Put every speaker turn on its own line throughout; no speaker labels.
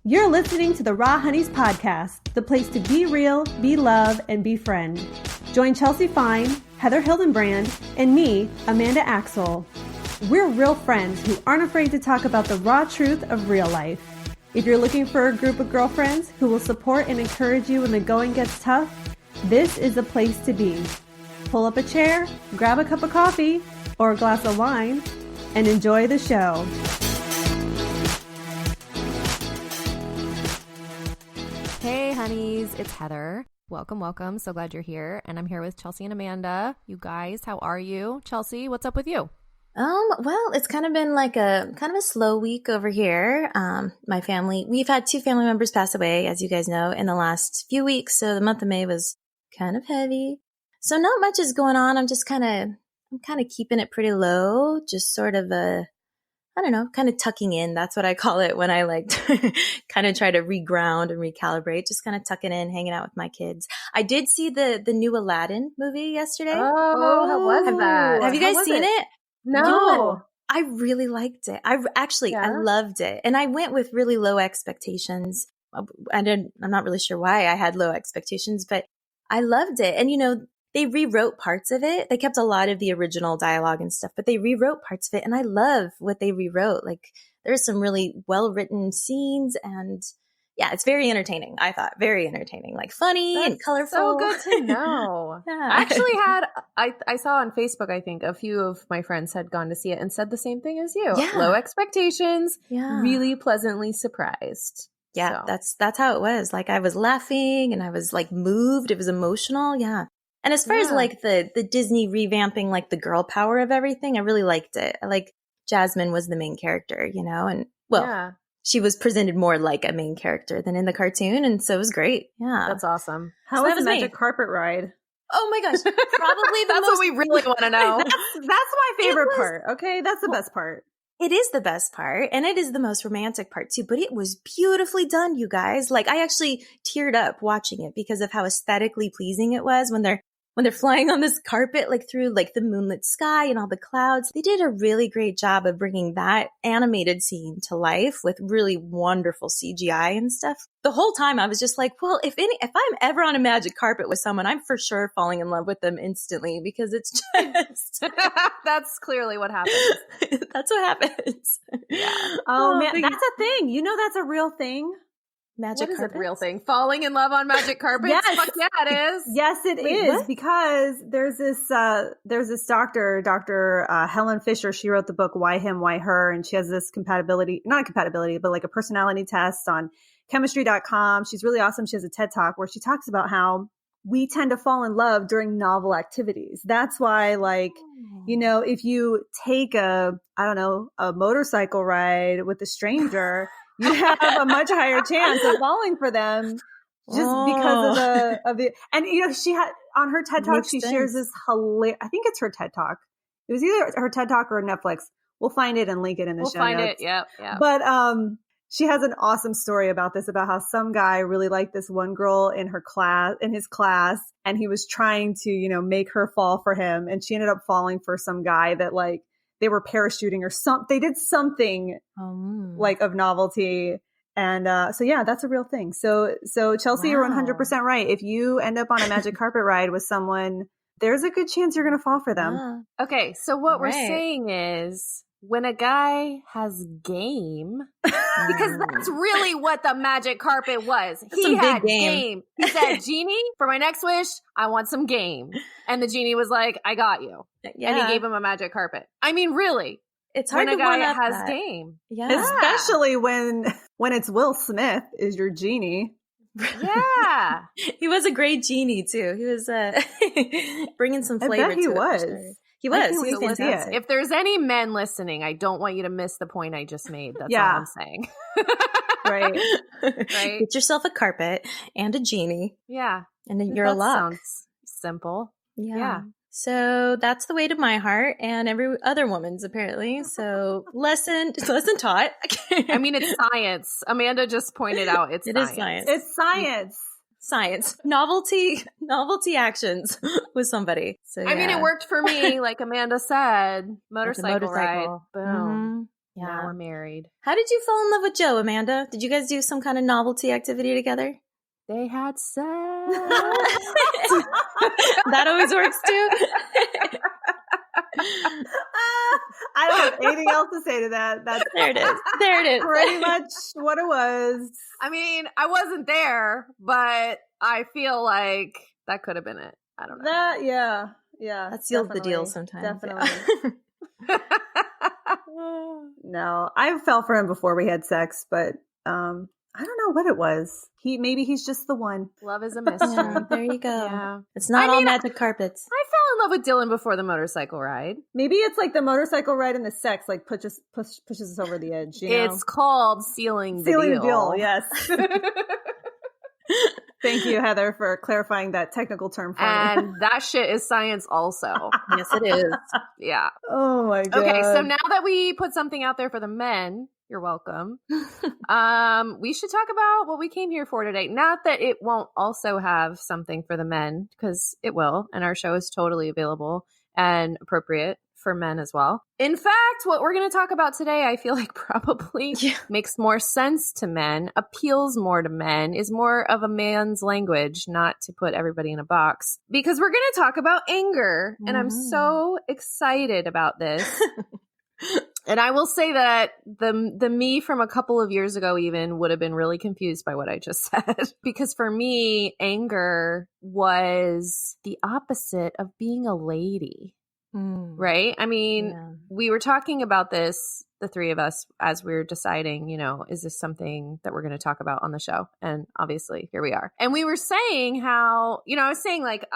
You're listening to the Raw Honeys podcast, the place to be real, be love, and be friend. Join Chelsea Fine, Heather Hildenbrand, and me, Amanda Axel. We're real friends who aren't afraid to talk about the raw truth of real life. If you're looking for a group of girlfriends who will support and encourage you when the going gets tough, this is the place to be. Pull up a chair, grab a cup of coffee or a glass of wine, and enjoy the show.
Hey, honeys, it's Heather. Welcome. So glad you're here. And I'm here with Chelsea and Amanda. You guys, how are you? Chelsea, what's up with you?
Well, it's kind of been like a slow week over here. My family, we've had 2 family members pass away, as you guys know, in the last few weeks. So the month of May was kind of heavy. So not much is going on. I'm kind of keeping it pretty low. Just sort of kind of tucking in. That's what I call it when I like kind of try to reground and recalibrate. Just kind of tucking in, hanging out with my kids. I did see the new Aladdin movie yesterday.
Oh, how was that?
Have you guys seen it?
No.
I really liked it. I loved it. And I went with really low expectations. I'm not really sure why I had low expectations, but I loved it. And they rewrote parts of it. They kept a lot of the original dialogue and stuff, but they rewrote parts of it. And I love what they rewrote. Like there's some really well-written scenes and yeah, it's very entertaining. I thought very entertaining, like funny and colorful.
So good to know.
Yeah.
I actually I saw on Facebook, I think a few of my friends had gone to see it and said the same thing as you.
Yeah.
Low expectations,
Yeah.
really pleasantly surprised.
Yeah,
So.
that's how it was. Like I was laughing and I was like moved. It was emotional. Yeah. And as far as like the Disney revamping, like the girl power of everything, I really liked it. I like Jasmine was the main character, and she was presented more like a main character than in the cartoon. And so it was great. Yeah.
That's awesome.
How was the magic carpet ride?
Oh my gosh. Probably
That's what we really want to know.
That's my favorite part. Okay. That's the best part.
It is the best part, and it is the most romantic part too, but it was beautifully done, you guys. Like I actually teared up watching it because of how aesthetically pleasing it was when they're flying on this carpet, like through like the moonlit sky and all the clouds. They did a really great job of bringing that animated scene to life with really wonderful CGI and stuff. The whole time I was just like, well, if I'm ever on a magic carpet with someone, I'm for sure falling in love with them instantly because it's just
That's clearly what happens.
that's what happens.
Yeah.
Oh man, that's a thing. That's a real thing.
Magic
What is
carpet.
a real thing? Falling in love on magic carpets?
Yes.
Fuck yeah, it is.
Yes, it is
what?
because there's this doctor, Dr. Helen Fisher. She wrote the book Why Him, Why Her, and she has this not a compatibility, but like a personality test on chemistry.com. She's really awesome. She has a TED Talk where she talks about how we tend to fall in love during novel activities. That's why, if you take a motorcycle ride with a stranger, you have a much higher chance of falling for them just because of the and she had on her TED Talk, she shares this hilarious, I think it's her TED Talk. It was either her TED Talk or Netflix. We'll find it and link it in the show notes.
We'll find it. Yeah.
But she has an awesome story about this, about how some guy really liked this one girl in his class, and he was trying to, make her fall for him, and she ended up falling for some guy that like they were parachuting or something. They did something like of novelty. And that's a real thing. So Chelsea, you're 100% right. If you end up on a magic carpet ride with someone, there's a good chance you're going to fall for them.
Okay, so what we're saying is when a guy has game, because that's really what the magic carpet was. He had game. He said, Genie, for my next wish, I want some game. And the genie was like, I got you. Yeah. And he gave him a magic carpet. I mean, really.
It's hard
when
to
a guy
one-up
has
that.
game.
Yeah.
Especially when it's Will Smith is your genie.
Yeah.
He was a great genie too. He was bringing some flavor to it.
He was.
Sure. He was fantastic.
If there's any men listening, I don't want you to miss the point I just made. That's all I'm saying.
Right.
Get yourself a carpet and a genie.
Yeah.
And then you're a lock.
Sounds simple.
Yeah. So that's the way to my heart and every other woman's apparently. So lesson taught.
I mean, it's science. Amanda just pointed out it is
science.
It's science.
Science. Novelty actions with somebody. So
I mean, it worked for me, like Amanda said. Motorcycle ride. Boom.
Yeah.
Now we're married.
How did you fall in love with Joe, Amanda? Did you guys do some kind of novelty activity together?
They had sex.
That always works too.
I don't have anything else to say to that.
There it is. There it is.
Pretty much what it was.
I mean, I wasn't there, but I feel like that could have been it. I don't know.
Yeah.
That seals the deal sometimes.
Definitely. Yeah. No, I fell for him before we had sex, but I don't know what it was. Maybe he's just the one.
Love is a mystery.
Yeah, there you go.
Yeah.
It's not all magic carpets.
I fell in love with Dylan before the motorcycle ride.
Maybe it's like the motorcycle ride and the sex like pushes us over the edge. You know?
It's called sealing the
Sealing
deal.
the deal, yes. Thank you, Heather, for clarifying that technical term for me.
And that shit is science also.
Yes, it is.
Yeah.
Oh my God.
Okay, so now that we put something out there for the men, you're welcome. We should talk about what we came here for today. Not that it won't also have something for the men, because it will, and our show is totally available and appropriate for men as well. In fact, what we're going to talk about today, I feel like probably makes more sense to men, appeals more to men, is more of a man's language, not to put everybody in a box, because we're going to talk about anger. And I'm so excited about this. And I will say that the me from a couple of years ago even would have been really confused by what I just said. Because for me, anger was the opposite of being a lady. Right? I mean, we were talking about this, the three of us, as we were deciding, is this something that we're going to talk about on the show? And obviously, here we are. And we were saying how, I was saying like,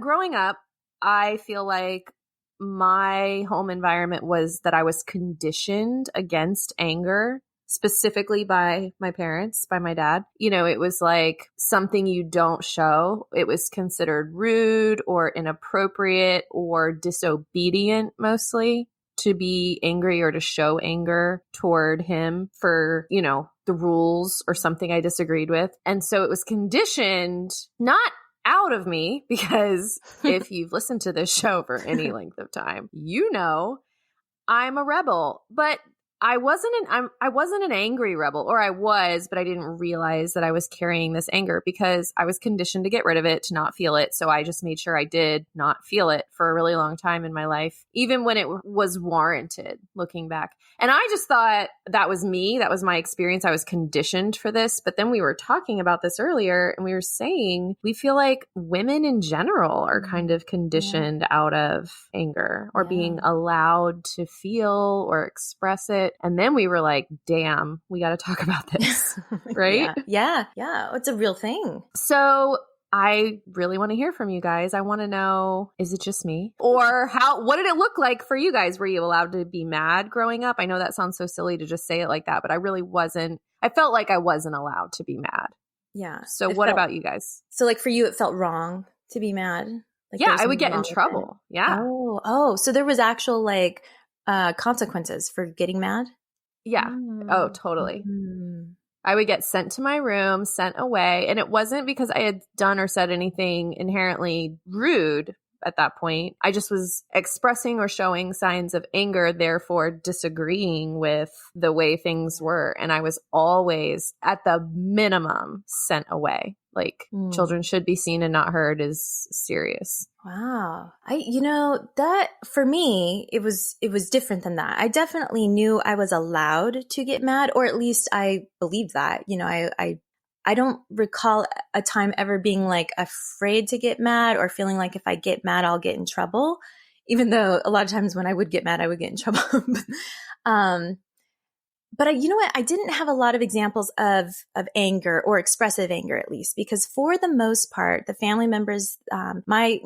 growing up, I feel like my home environment was that I was conditioned against anger, specifically by my parents, by my dad. It was like something you don't show. It was considered rude or inappropriate or disobedient, mostly, to be angry or to show anger toward him for, the rules or something I disagreed with. And so it was conditioned, not out of me, because if you've listened to this show for any length of time, I'm a rebel. But I wasn't an angry rebel, or I was, but I didn't realize that I was carrying this anger because I was conditioned to get rid of it, to not feel it. So I just made sure I did not feel it for a really long time in my life, even when it was warranted, looking back. And I just thought that was me. That was my experience. I was conditioned for this. But then we were talking about this earlier, and we were saying we feel like women in general are kind of conditioned out of anger or being allowed to feel or express it. And then we were like, damn, we got to talk about this, right?
Yeah. It's a real thing.
So I really want to hear from you guys. I want to know, is it just me? Or what did it look like for you guys? Were you allowed to be mad growing up? I know that sounds so silly to just say it like that, but I really wasn't. I felt like I wasn't allowed to be mad.
Yeah.
So what about you guys?
So like for you, it felt wrong to be mad? Like
I would get in trouble. Yeah.
Oh, so there was actual like consequences for getting mad?
Yeah. Oh, totally. I would get sent to my room, sent away. And it wasn't because I had done or said anything inherently rude at that point. I just was expressing or showing signs of anger, therefore disagreeing with the way things were. And I was always, at the minimum, sent away. Like children should be seen and not heard is serious.
Wow. That for me, it was different than that. I definitely knew I was allowed to get mad, or at least I believed that. I don't recall a time ever being like afraid to get mad or feeling like if I get mad, I'll get in trouble, even though a lot of times when I would get mad, I would get in trouble. But you know what? I didn't have a lot of examples of anger or expressive anger, at least, because for the most part, the family members, my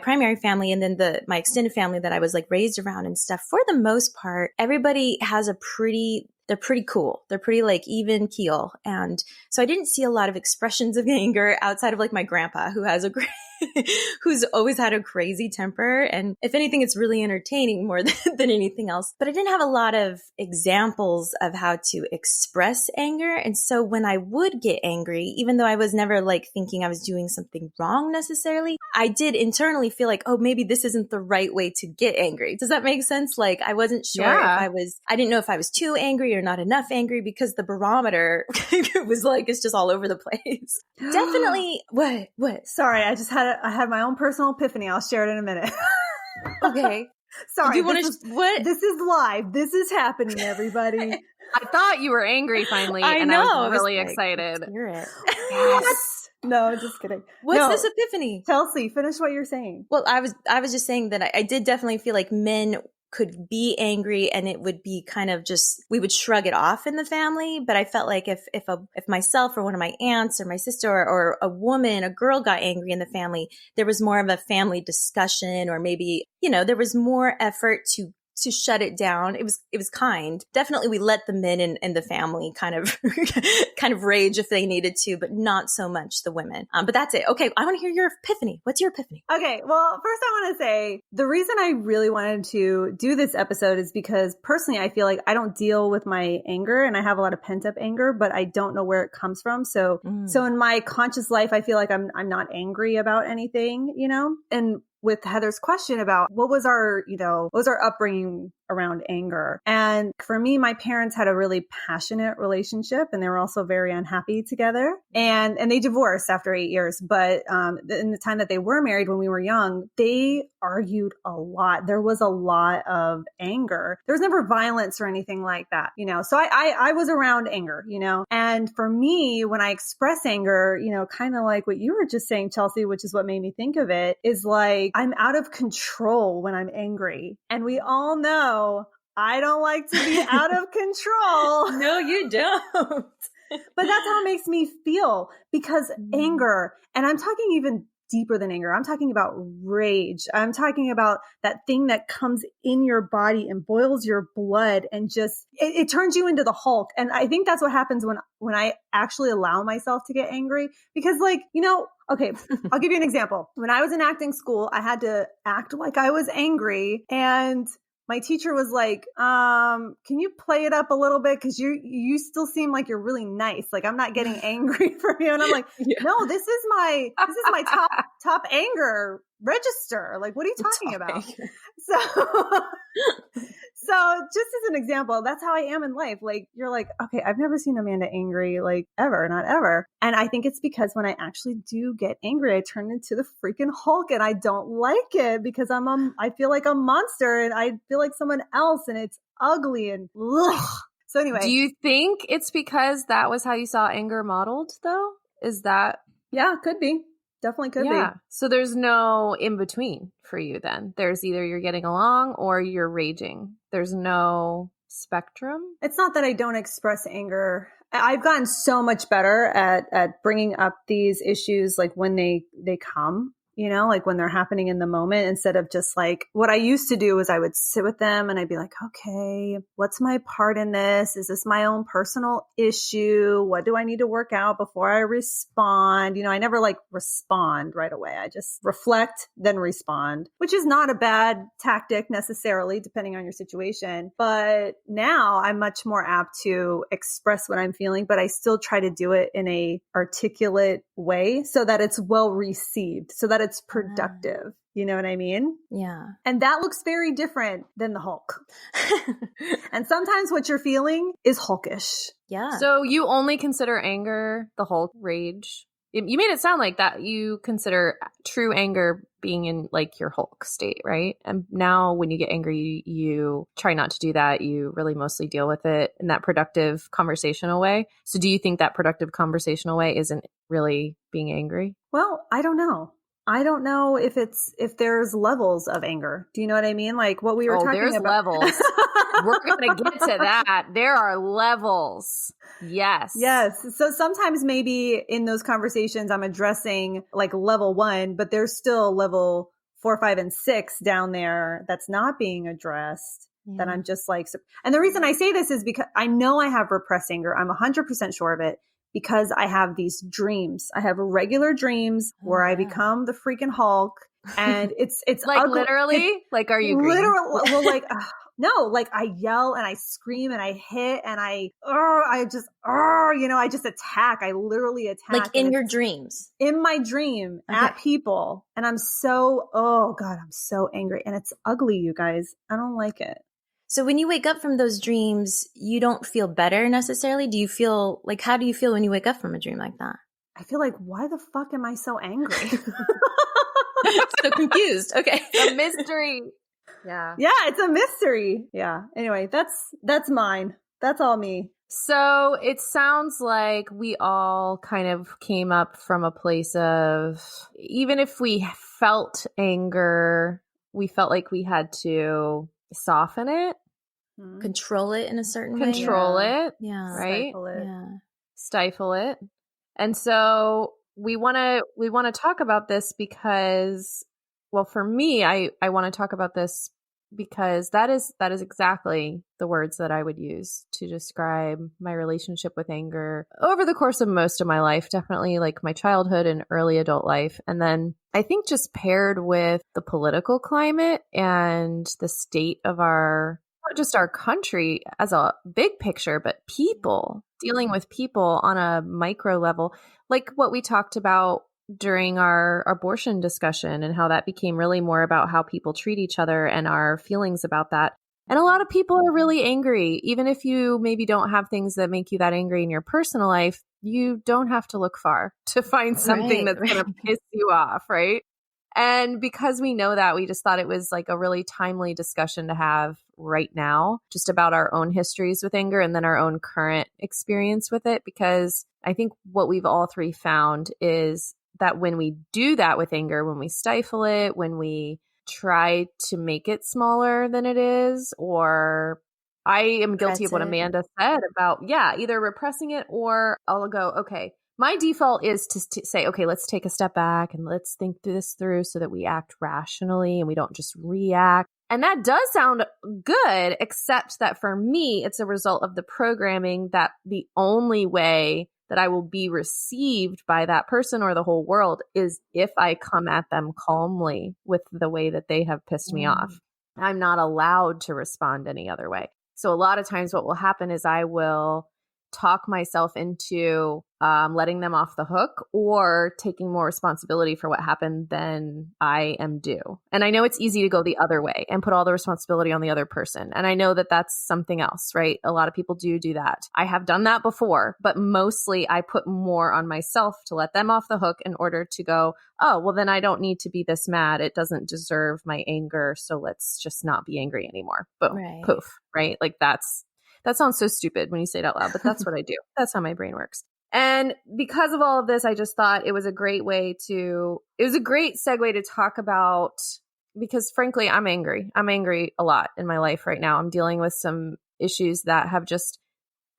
primary family, and then my extended family that I was like raised around and stuff, for the most part, everybody has they're pretty cool. They're pretty like even keel. And so I didn't see a lot of expressions of anger outside of like my grandpa, who has a who's always had a crazy temper. And if anything, it's really entertaining more than anything else. But I didn't have a lot of examples of how to express anger. And so when I would get angry, even though I was never like thinking I was doing something wrong necessarily, I did internally feel like, oh, maybe this isn't the right way to get angry. Does that make sense? Like I wasn't sure I didn't know if I was too angry or not enough angry because the barometer was like, it's just all over the place. Definitely. What?
Sorry, I had my own personal epiphany. I'll share it in a minute.
Okay.
Sorry.
What?
This is live. This is happening, everybody.
I thought you were angry finally, I was really excited.
Hear it.
Yes. No, just kidding.
What's this epiphany?
Chelsea, finish what you're saying.
Well, I was just saying that I did definitely feel like men could be angry and it would be kind of just, we would shrug it off in the family. But I felt like if myself or one of my aunts or my sister or a girl got angry in the family, there was more of a family discussion, or maybe, there was more effort to shut it down. It was kind. Definitely we let the men in the family kind of rage if they needed to, but not so much the women. But that's it. Okay. I want to hear your epiphany. What's your epiphany?
Okay. Well, first I want to say the reason I really wanted to do this episode is because personally, I feel like I don't deal with my anger, and I have a lot of pent up anger, but I don't know where it comes from. So in my conscious life, I feel like I'm not angry about anything, and with Heather's question about what was our upbringing around anger. And for me, my parents had a really passionate relationship, and they were also very unhappy together. And they divorced after 8 years. But in the time that they were married, when we were young, they argued a lot. There was a lot of anger. There was never violence or anything like that, So I was around anger, And for me, when I express anger, kind of like what you were just saying, Chelsea, which is what made me think of it, is like I'm out of control when I'm angry. And we all know I don't like to be out of control.
No, you don't.
But that's how it makes me feel, because anger, and I'm talking even deeper than anger. I'm talking about rage. I'm talking about that thing that comes in your body and boils your blood and just, it turns you into the Hulk. And I think that's what happens when I actually allow myself to get angry, because okay, I'll give you an example. When I was in acting school, I had to act like I was angry, and my teacher was like, can you play it up a little bit? Cause you still seem like you're really nice. Like I'm not getting angry from you. And I'm like, no, this is my top anger register. Like, what are you talking about? So just as an example, that's how I am in life. Like, you're like, okay, I've never seen Amanda angry, like ever, not ever. And I think it's because when I actually do get angry, I turn into the freaking Hulk, and I don't like it because I feel like a monster, and I feel like someone else, and it's ugly and ugh. So anyway.
Do you think it's because that was how you saw anger modeled though? Is that?
Yeah, could be. Definitely could be.
So there's no in between for you then. There's either you're getting along or you're raging. There's no spectrum.
It's not that I don't express anger. I've gotten so much better at bringing up these issues, like when they come, like when they're happening in the moment, instead of just like what I used to do was I would sit with them and I'd be like, okay, what's my part in this? Is this my own personal issue? What do I need to work out before I respond? I never like respond right away. I just reflect, then respond, which is not a bad tactic necessarily, depending on your situation. But now I'm much more apt to express what I'm feeling, but I still try to do it in a articulate way so that it's well received, so that it's productive. You know what I mean?
Yeah.
And that looks very different than the Hulk. And sometimes what you're feeling is Hulkish.
Yeah.
So you only consider anger the Hulk rage? You made it sound like that you consider true anger being in like your Hulk state, right? And now when you get angry, you try not to do that. You really mostly deal with it in that productive conversational way. So do you think that productive conversational way isn't really being angry?
Well, I don't know. I don't know if there's levels of anger. Do you know what I mean? Like what we were talking
there's
about.
Levels. We're going to get to that. There are levels. Yes.
Yes. So sometimes maybe in those conversations, I'm addressing like level 1, but there's still level 4, 5, and 6 down there that's not being addressed. Yeah. That I'm just like, and the reason I say this is because I know I have repressed anger. I'm 100% sure of it, because I have these dreams. I have regular dreams where I become the freaking Hulk, and it's
like
ugly.
literally, like, are you
literally? Well, like no, like I yell and I scream and I hit and I just attack. I literally attack,
like in your dreams,
in my dream at people, and I'm so I'm so angry, and it's ugly, you guys. I don't like it.
So when you wake up from those dreams, you don't feel better necessarily? Do you feel like, how do you feel when you wake up from a dream like that?
I feel like, why the fuck am I so angry?
So confused. Okay.
A mystery. Yeah.
Yeah, it's a mystery. Yeah. Anyway, that's mine. That's all me.
So it sounds like we all kind of came up from a place of, even if we felt anger, we felt like we had to soften it,
control it in a certain way.
Control it.
Yeah.
Right?
Stifle it.
Yeah.
Stifle it. And so we want to talk about this because, well, for me, I want to talk about this because that is exactly the words that I would use to describe my relationship with anger over the course of most of my life, definitely like my childhood and early adult life. And then I think just paired with the political climate and the state of our, not just our country as a big picture, but people, dealing with people on a micro level, like what we talked about during our abortion discussion and how that became really more about how people treat each other and our feelings about that. And a lot of people are really angry. Even if you maybe don't have things that make you that angry in your personal life, you don't have to look far to find something that's going to piss you off, right? And because we know that, we just thought it was like a really timely discussion to have right now, just about our own histories with anger and then our own current experience with it. Because I think what we've all three found is that when we do that with anger, when we stifle it, when we try to make it smaller than it is, or I am guilty of what Amanda said about, either repressing it, or I'll go, okay, my default is to say, okay, let's take a step back and let's think this through so that we act rationally and we don't just react. And that does sound good, except that for me, it's a result of the programming that the only way that I will be received by that person or the whole world is if I come at them calmly with the way that they have pissed me off. I'm not allowed to respond any other way. So a lot of times what will happen is I will talk myself into letting them off the hook or taking more responsibility for what happened than I am due. And I know it's easy to go the other way and put all the responsibility on the other person. And I know that that's something else, right? A lot of people do that. I have done that before, but mostly I put more on myself to let them off the hook in order to go, oh, well, then I don't need to be this mad. It doesn't deserve my anger. So let's just not be angry anymore. Boom, poof, right? Like that sounds so stupid when you say it out loud, but that's what I do. That's how my brain works. And because of all of this, I just thought it was a great segue to talk about, because frankly, I'm angry. I'm angry a lot in my life right now. I'm dealing with some issues that have just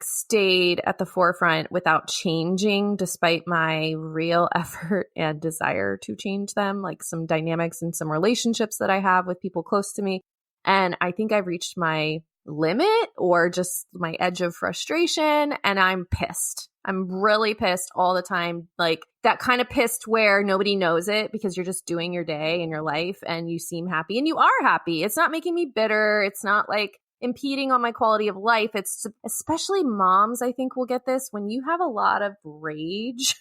stayed at the forefront without changing, despite my real effort and desire to change them, like some dynamics and some relationships that I have with people close to me. And I think I've reached my limit or just my edge of frustration, and I'm pissed. I'm really pissed all the time. Like that kind of pissed where nobody knows it because you're just doing your day and your life and you seem happy and you are happy. It's not making me bitter. It's not like impeding on my quality of life. It's especially moms, I think will get this, when you have a lot of rage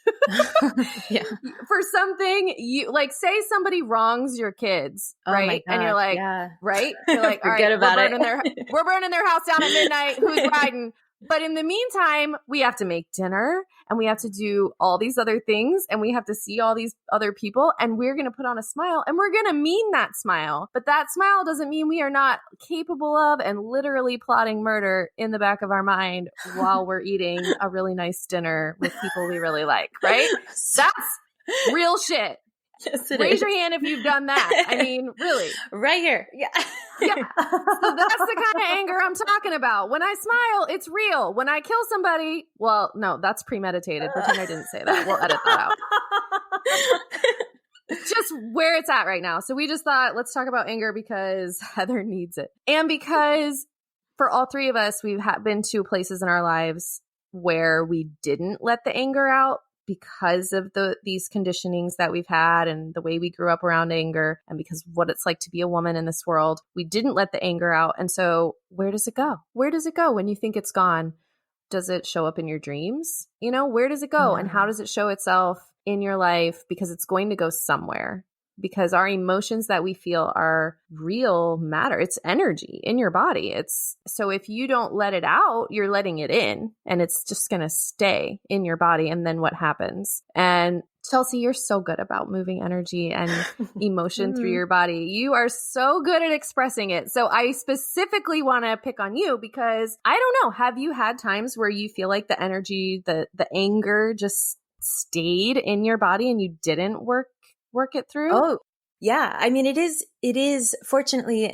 for something, you like say somebody wrongs your kids, right? And you're like, right? You're like, all right, we're burning their house down at midnight. Who's riding? But in the meantime, we have to make dinner and we have to do all these other things and we have to see all these other people and we're going to put on a smile and we're going to mean that smile. But that smile doesn't mean we are not capable of and literally plotting murder in the back of our mind while we're eating a really nice dinner with people we really like, right? That's real shit.
Yes,
Raise your hand if you've done that. I mean, really.
Right here. Yeah.
So that's the kind of anger I'm talking about. When I smile, it's real. When I kill somebody, well, no, that's premeditated. Pretend I didn't say that. We'll edit that out. It's just where it's at right now. So we just thought, let's talk about anger because Heather needs it. And because for all three of us, we've been to places in our lives where we didn't let the anger out because of these conditionings that we've had and the way we grew up around anger and because of what it's like to be a woman in this world. We didn't let the anger out. And so where does it go? Where does it go when you think it's gone? Does it show up in your dreams? Where does it go? And how does it show itself in your life? Because it's going to go somewhere. Because our emotions that we feel are real matter. It's energy in your body. So if you don't let it out, you're letting it in and it's just going to stay in your body. And then what happens? And Chelsea, you're so good about moving energy and emotion through your body. You are so good at expressing it. So I specifically want to pick on you because I don't know, have you had times where you feel like the energy, the anger just stayed in your body and you didn't work it through?
Oh, yeah. I mean, it is fortunately,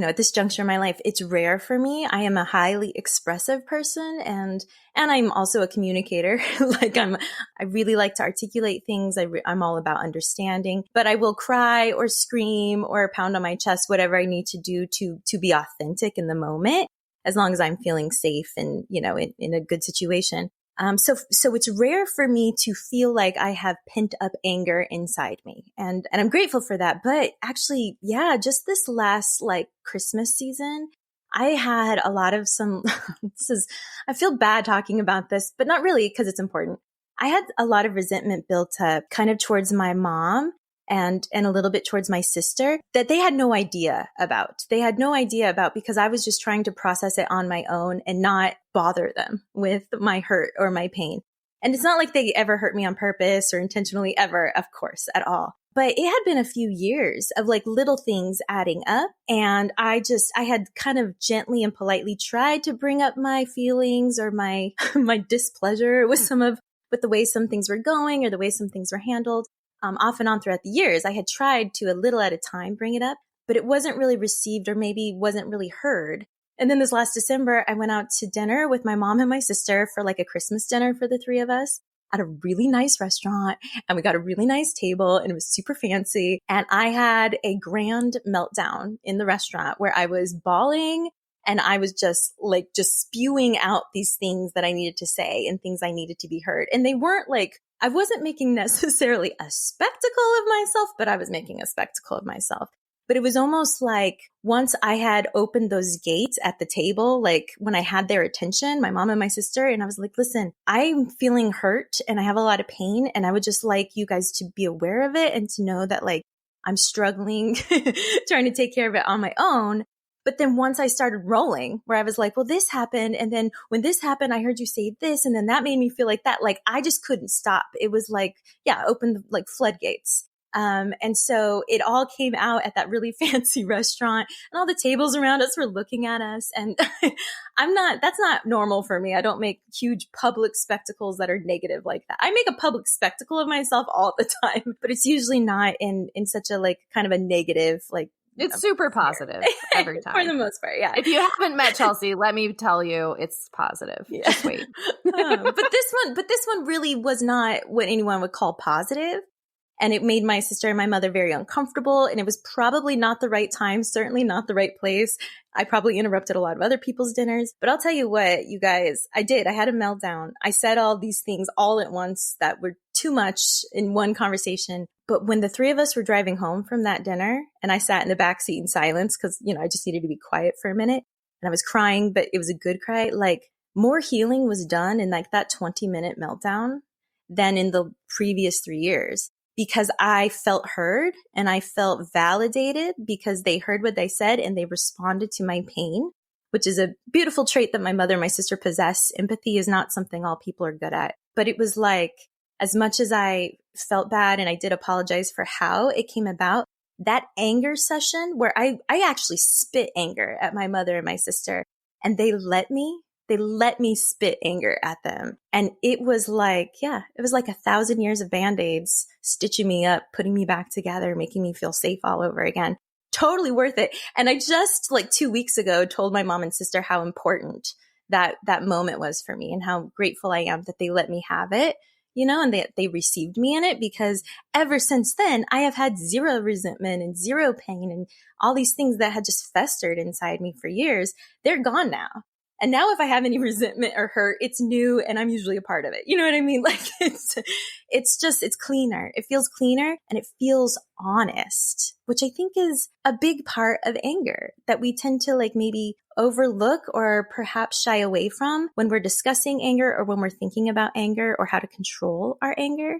at this juncture in my life, it's rare for me. I am a highly expressive person and I'm also a communicator. I really like to articulate things. I'm all about understanding, but I will cry or scream or pound on my chest, whatever I need to do to be authentic in the moment, as long as I'm feeling safe and, in a good situation. So it's rare for me to feel like I have pent up anger inside me. And I'm grateful for that. But actually, yeah, just this last Christmas season, I had a lot of I feel bad talking about this, but not really because it's important. I had a lot of resentment built up kind of towards my mom and a little bit towards my sister that they had no idea about. They had no idea about because I was just trying to process it on my own and not bother them with my hurt or my pain. And it's not like they ever hurt me on purpose or intentionally ever, of course, at all. But it had been a few years of little things adding up. And I had kind of gently and politely tried to bring up my feelings or my displeasure with the way some things were going or the way some things were handled. Off and on throughout the years, I had tried to a little at a time bring it up, but it wasn't really received or maybe wasn't really heard. And then this last December, I went out to dinner with my mom and my sister for a Christmas dinner for the three of us at a really nice restaurant. And we got a really nice table and it was super fancy. And I had a grand meltdown in the restaurant where I was bawling and I was just spewing out these things that I needed to say and things I needed to be heard. And they weren't I wasn't making necessarily a spectacle of myself, but I was making a spectacle of myself. But it was almost like once I had opened those gates at the table, when I had their attention, my mom and my sister, and I was like, listen, I'm feeling hurt and I have a lot of pain. And I would just like you guys to be aware of it and to know that I'm struggling, trying to take care of it on my own. But then once I started rolling, where I was like, well, this happened. And then when this happened, I heard you say this. And then that made me feel like that. I just couldn't stop. It was opened floodgates. And so it all came out at that really fancy restaurant and all the tables around us were looking at us. And that's not normal for me. I don't make huge public spectacles that are negative like that. I make a public spectacle of myself all the time, but it's usually not in such a kind of a negative,
it's super positive every time.
For the most part, yeah.
If you haven't met Chelsea, let me tell you, it's positive. Yeah. Just wait.
But this one really was not what anyone would call positive. And it made my sister and my mother very uncomfortable. And it was probably not the right time, certainly not the right place. I probably interrupted a lot of other people's dinners. But I'll tell you what, you guys, I did. I had a meltdown. I said all these things all at once that were too much in one conversation. But when the three of us were driving home from that dinner and I sat in the backseat in silence because, I just needed to be quiet for a minute and I was crying, but it was a good cry. More healing was done in that 20-minute meltdown than in the previous 3 years. Because I felt heard and I felt validated because they heard what I said and they responded to my pain, which is a beautiful trait that my mother and my sister possess. Empathy is not something all people are good at. But it was as much as I felt bad and I did apologize for how it came about, that anger session where I actually spit anger at my mother and my sister and they let me spit anger at them. And it was it was 1,000 years of Band-Aids stitching me up, putting me back together, making me feel safe all over again. Totally worth it. And I just 2 weeks ago told my mom and sister how important that moment was for me and how grateful I am that they let me have it, and they received me in it because ever since then I have had zero resentment and zero pain and all these things that had just festered inside me for years. They're gone now. And now if I have any resentment or hurt, it's new and I'm usually a part of it. You know what I mean? Like it's cleaner. It feels cleaner and it feels honest, which I think is a big part of anger that we tend to like maybe overlook or perhaps shy away from when we're discussing anger or when we're thinking about anger or how to control our anger,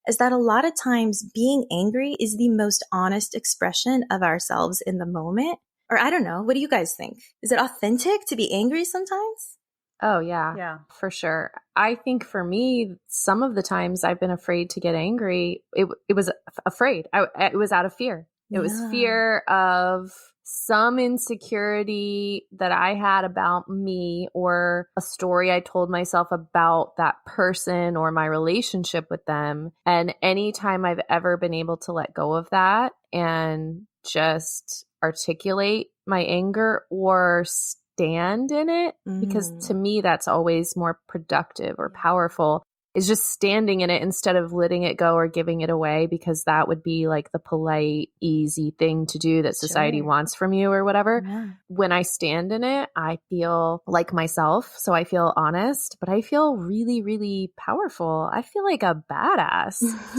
is that a lot of times being angry is the most honest expression of ourselves in the moment. Or I don't know. What do you guys think? Is it authentic to be angry sometimes?
Oh, yeah.
Yeah.
For sure. I think for me, some of the times I've been afraid to get angry, it was afraid. It was out of fear. It was fear of some insecurity that I had about me or a story I told myself about that person or my relationship with them. And anytime I've ever been able to let go of that and just articulate my anger or stand in it, because to me, that's always more productive or powerful, is just standing in it instead of letting it go or giving it away, because that would be like the polite, easy thing to do that society wants from you or whatever. Yeah. When I stand in it, I feel like myself. So I feel honest, but I feel really, really powerful. I feel like a badass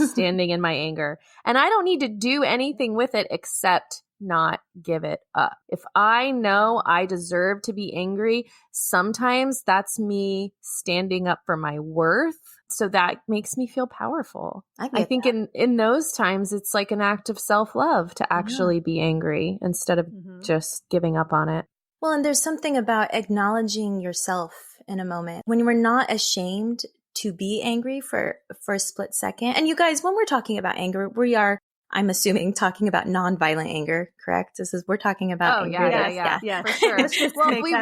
standing in my anger. And I don't need to do anything with it except not give it up. If I know I deserve to be angry, sometimes that's me standing up for my worth. So that makes me feel powerful. I think in those times, it's like an act of self-love to actually be angry instead of just giving up on it.
Well, and there's something about acknowledging yourself in a moment when we're not ashamed to be angry for a split second. And you guys, when we're talking about anger, we are, I'm assuming, talking about nonviolent anger, correct? We're talking about anger.
Yeah, for sure. Well, we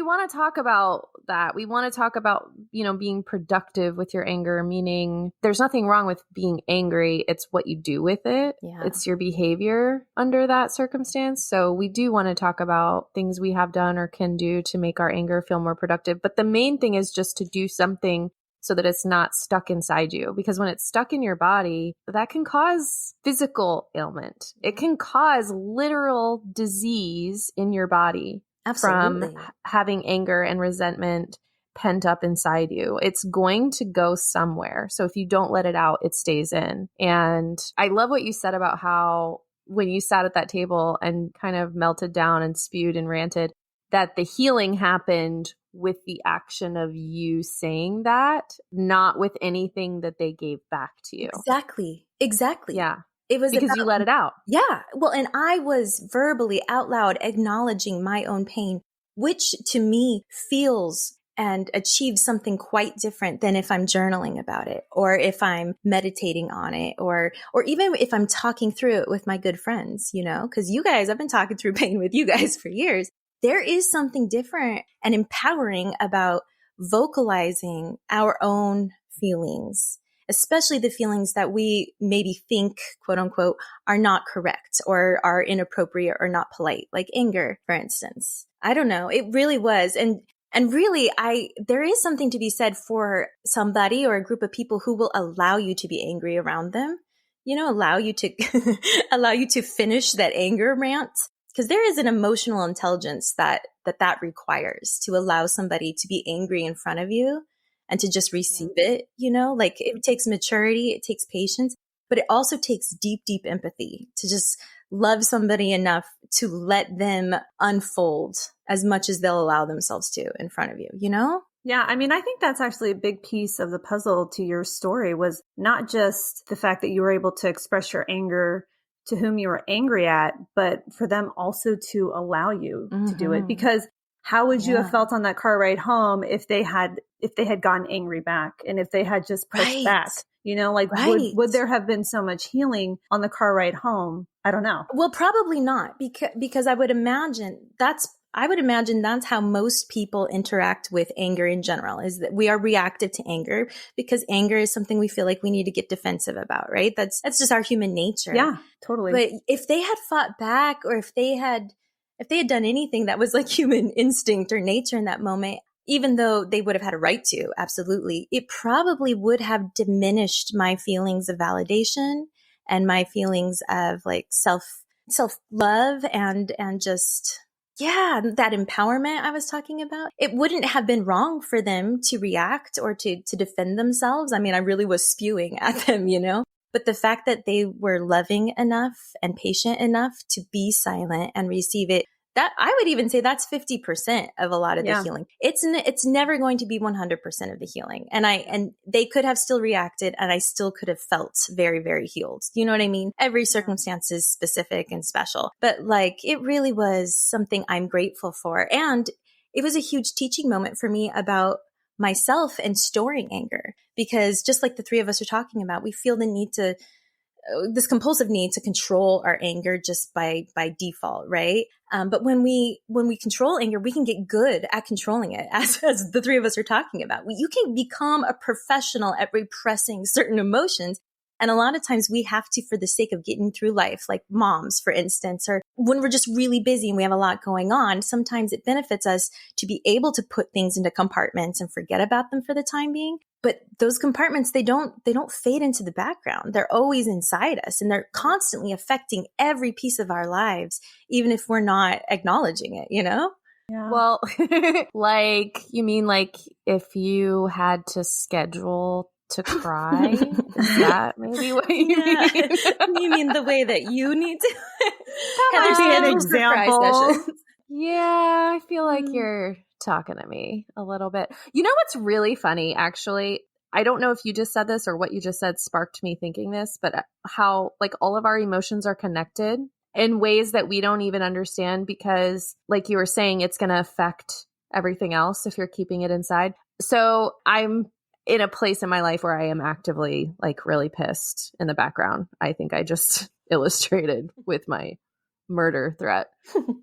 want to talk about that. We want to talk about, being productive with your anger, meaning there's nothing wrong with being angry. It's what you do with it. Yeah. It's your behavior under that circumstance. So we do want to talk about things we have done or can do to make our anger feel more productive. But the main thing is just to do something so that it's not stuck inside you. Because when it's stuck in your body, that can cause physical ailment. It can cause literal disease in your body. Absolutely. From having anger and resentment pent up inside you. It's going to go somewhere. So if you don't let it out, it stays in. And I love what you said about how when you sat at that table and kind of melted down and spewed and ranted, that the healing happened with the action of you saying that, not with anything that they gave back to you.
Exactly.
Yeah.
It was
because you let it out.
Yeah. Well, and I was verbally out loud acknowledging my own pain, which to me feels and achieves something quite different than if I'm journaling about it or if I'm meditating on it or even if I'm talking through it with my good friends, because you guys, I've been talking through pain with you guys for years. There is something different and empowering about vocalizing our own feelings, especially the feelings that we maybe think, quote unquote, are not correct or are inappropriate or not polite, like anger, for instance. I don't know. It really was. And really, there is something to be said for somebody or a group of people who will allow you to be angry around them, allow you to finish that anger rant. Because there is an emotional intelligence that requires to allow somebody to be angry in front of you and to just receive it, like it takes maturity, it takes patience, but it also takes deep, deep empathy to just love somebody enough to let them unfold as much as they'll allow themselves to in front of you,
Yeah, I mean, I think that's actually a big piece of the puzzle to your story was not just the fact that you were able to express your anger to whom you were angry at, but for them also to allow you to do it. Because how would you have felt on that car ride home if they had gotten angry back and if they had just pushed back? Would there have been so much healing on the car ride home? I don't know.
Well, probably not, because I would imagine that's how most people interact with anger in general, is that we are reactive to anger because anger is something we feel like we need to get defensive about, right? That's just our human nature.
Yeah, totally.
But if they had fought back or if they had done anything that was like human instinct or nature in that moment, even though they would have had a right to, absolutely, it probably would have diminished my feelings of validation and my feelings of like self-love and just Yeah, that empowerment I was talking about, it wouldn't have been wrong for them to react or to defend themselves. I mean, I really was spewing at them, but the fact that they were loving enough and patient enough to be silent and receive it, that I would even say that's 50% of a lot of the healing. It's never going to be 100% of the healing. And they could have still reacted and I still could have felt very, very healed. You know what I mean? Every circumstance is specific and special, but like it really was something I'm grateful for. And it was a huge teaching moment for me about myself and storing anger, because just like the three of us are talking about, we feel the need to this compulsive need to control our anger just by default, right? But when we control anger, we can get good at controlling it, as the three of us are talking about. You can become a professional at repressing certain emotions. And a lot of times we have to, for the sake of getting through life, like moms, for instance, or when we're just really busy and we have a lot going on, sometimes it benefits us to be able to put things into compartments and forget about them for the time being. But those compartments, they don't fade into the background. They're always inside us and they're constantly affecting every piece of our lives, even if we're not acknowledging it,
Yeah.
Well, like, you mean like if you had to schedule to cry? Is that maybe what you mean?
You mean the way that you need to
Heather, be an example.
Yeah, I feel like you're talking to me a little bit. You know what's really funny, actually? I don't know if you just said this or what you just said sparked me thinking this, but how like all of our emotions are connected in ways that we don't even understand, because like you were saying, it's going to affect everything else if you're keeping it inside. So I'm in a place in my life where I am actively like really pissed in the background. I think I just illustrated with my murder threat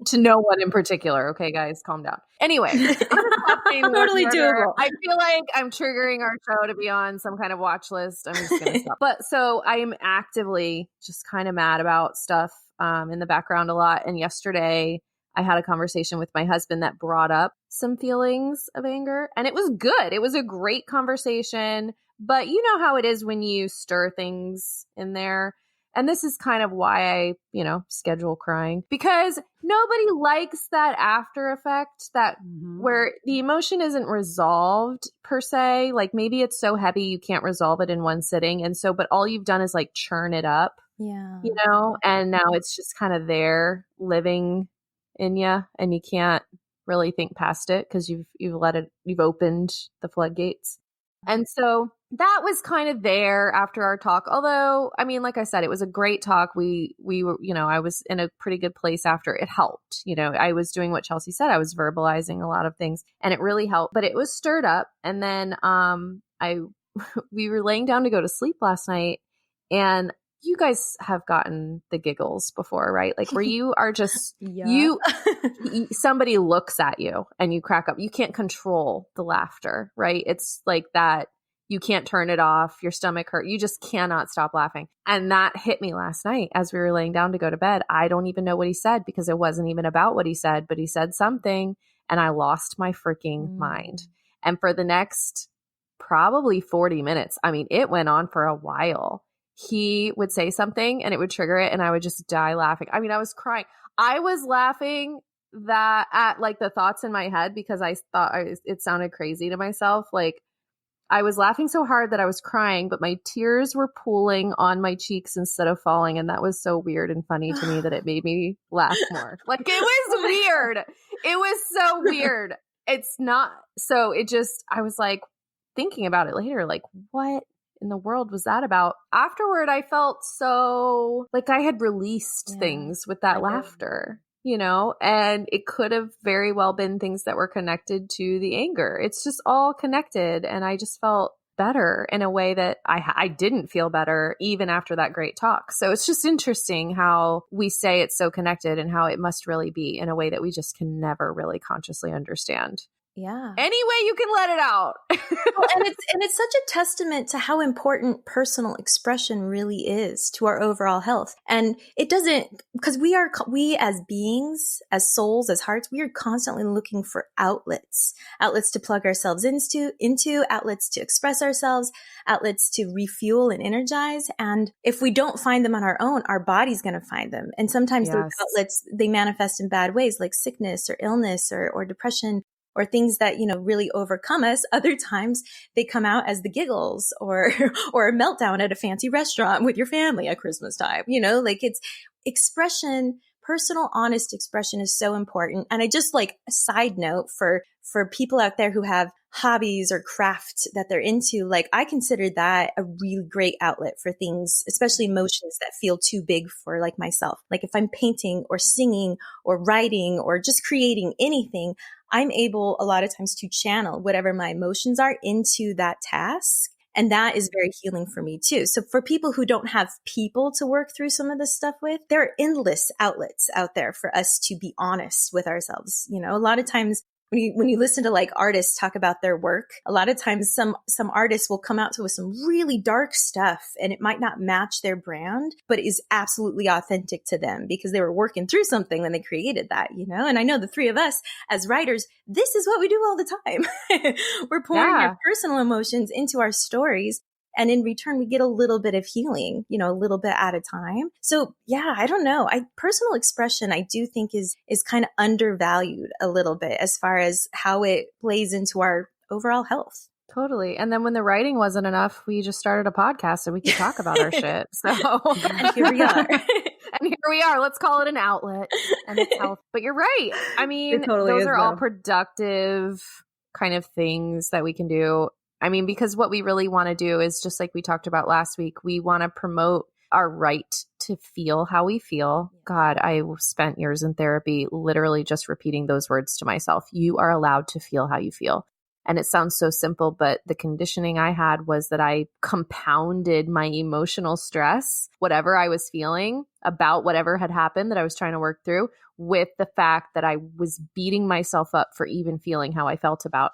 to no one in particular. Okay, guys, calm down. Anyway,
totally doable.
I feel like I'm triggering our show to be on some kind of watch list. I'm just going to stop. But so I am actively just kind of mad about stuff in the background a lot. And yesterday I had a conversation with my husband that brought up some feelings of anger, and it was good. It was a great conversation, but you know how it is when you stir things in there. And this is kind of why I, schedule crying, because nobody likes that after effect that where the emotion isn't resolved per se. Like maybe it's so heavy you can't resolve it in one sitting. And so, but all you've done is like churn it up, and now it's just kind of there living in you, and you can't really think past it because you've opened the floodgates. And so that was kind of there after our talk. Although, I mean, like I said, it was a great talk. We were, I was in a pretty good place after. It helped. I was doing what Chelsea said. I was verbalizing a lot of things and it really helped, but it was stirred up. And then we were laying down to go to sleep last night, and you guys have gotten the giggles before, right? Like where you are just, somebody looks at you and you crack up. You can't control the laughter, right? It's like that. You can't turn it off. Your stomach hurt. You just cannot stop laughing. And that hit me last night as we were laying down to go to bed. I don't even know what he said because it wasn't even about what he said, but he said something and I lost my freaking mind. And for the next probably 40 minutes, I mean, it went on for a while. He would say something and it would trigger it and I would just die laughing. I mean, I was crying. I was laughing that at like the thoughts in my head because I thought it sounded crazy to myself. Like I was laughing so hard that I was crying, but my tears were pooling on my cheeks instead of falling. And that was so weird and funny to me that it made me laugh more. Like it was weird. It was so weird. It's not. So it just, I was like thinking about it later, like what in the world was that about? Afterward, I felt so like I had released things with that laughter, and it could have very well been things that were connected to the anger. It's just all connected. And I just felt better in a way that I didn't feel better even after that great talk. So it's just interesting how we say it's so connected and how it must really be in a way that we just can never really consciously understand.
Yeah.
Any way you can let it out.
Well, and it's such a testament to how important personal expression really is to our overall health. And it doesn't, because we as beings, as souls, as hearts, we are constantly looking for outlets to plug ourselves into outlets to express ourselves, outlets to refuel and energize. And if we don't find them on our own, our body's going to find them. And sometimes those outlets, they manifest in bad ways, like sickness or illness or depression, or things that, really overcome us. Other times they come out as the giggles or a meltdown at a fancy restaurant with your family at Christmas time. Like it's expression. Personal, honest expression is so important. And I just a side note for people out there who have hobbies or craft that they're into, I consider that a really great outlet for things, especially emotions that feel too big for myself. If I'm painting or singing or writing or just creating anything, I'm able a lot of times to channel whatever my emotions are into that task. And that is very healing for me too. So for people who don't have people to work through some of this stuff with, there are endless outlets out there for us to be honest with ourselves. A lot of times when you listen to artists talk about their work, a lot of times some artists will come out to with some really dark stuff, and it might not match their brand, but is absolutely authentic to them because they were working through something when they created that, And I know the three of us as writers, this is what we do all the time. We're pouring our personal emotions into our stories. And in return, we get a little bit of healing, a little bit at a time. So yeah, I don't know. Personal expression, I do think is kind of undervalued a little bit as far as how it plays into our overall health.
Totally. And then when the writing wasn't enough, we just started a podcast so we could talk about our shit. So
and here we are.
And here we are. Let's call it an outlet and it's health. But you're right. I mean, those are all productive kind of things that we can do. I mean, because what we really want to do is just like we talked about last week, we want to promote our right to feel how we feel. God, I spent years in therapy literally just repeating those words to myself. You are allowed to feel how you feel. And it sounds so simple, but the conditioning I had was that I compounded my emotional stress, whatever I was feeling about whatever had happened that I was trying to work through, with the fact that I was beating myself up for even feeling how I felt about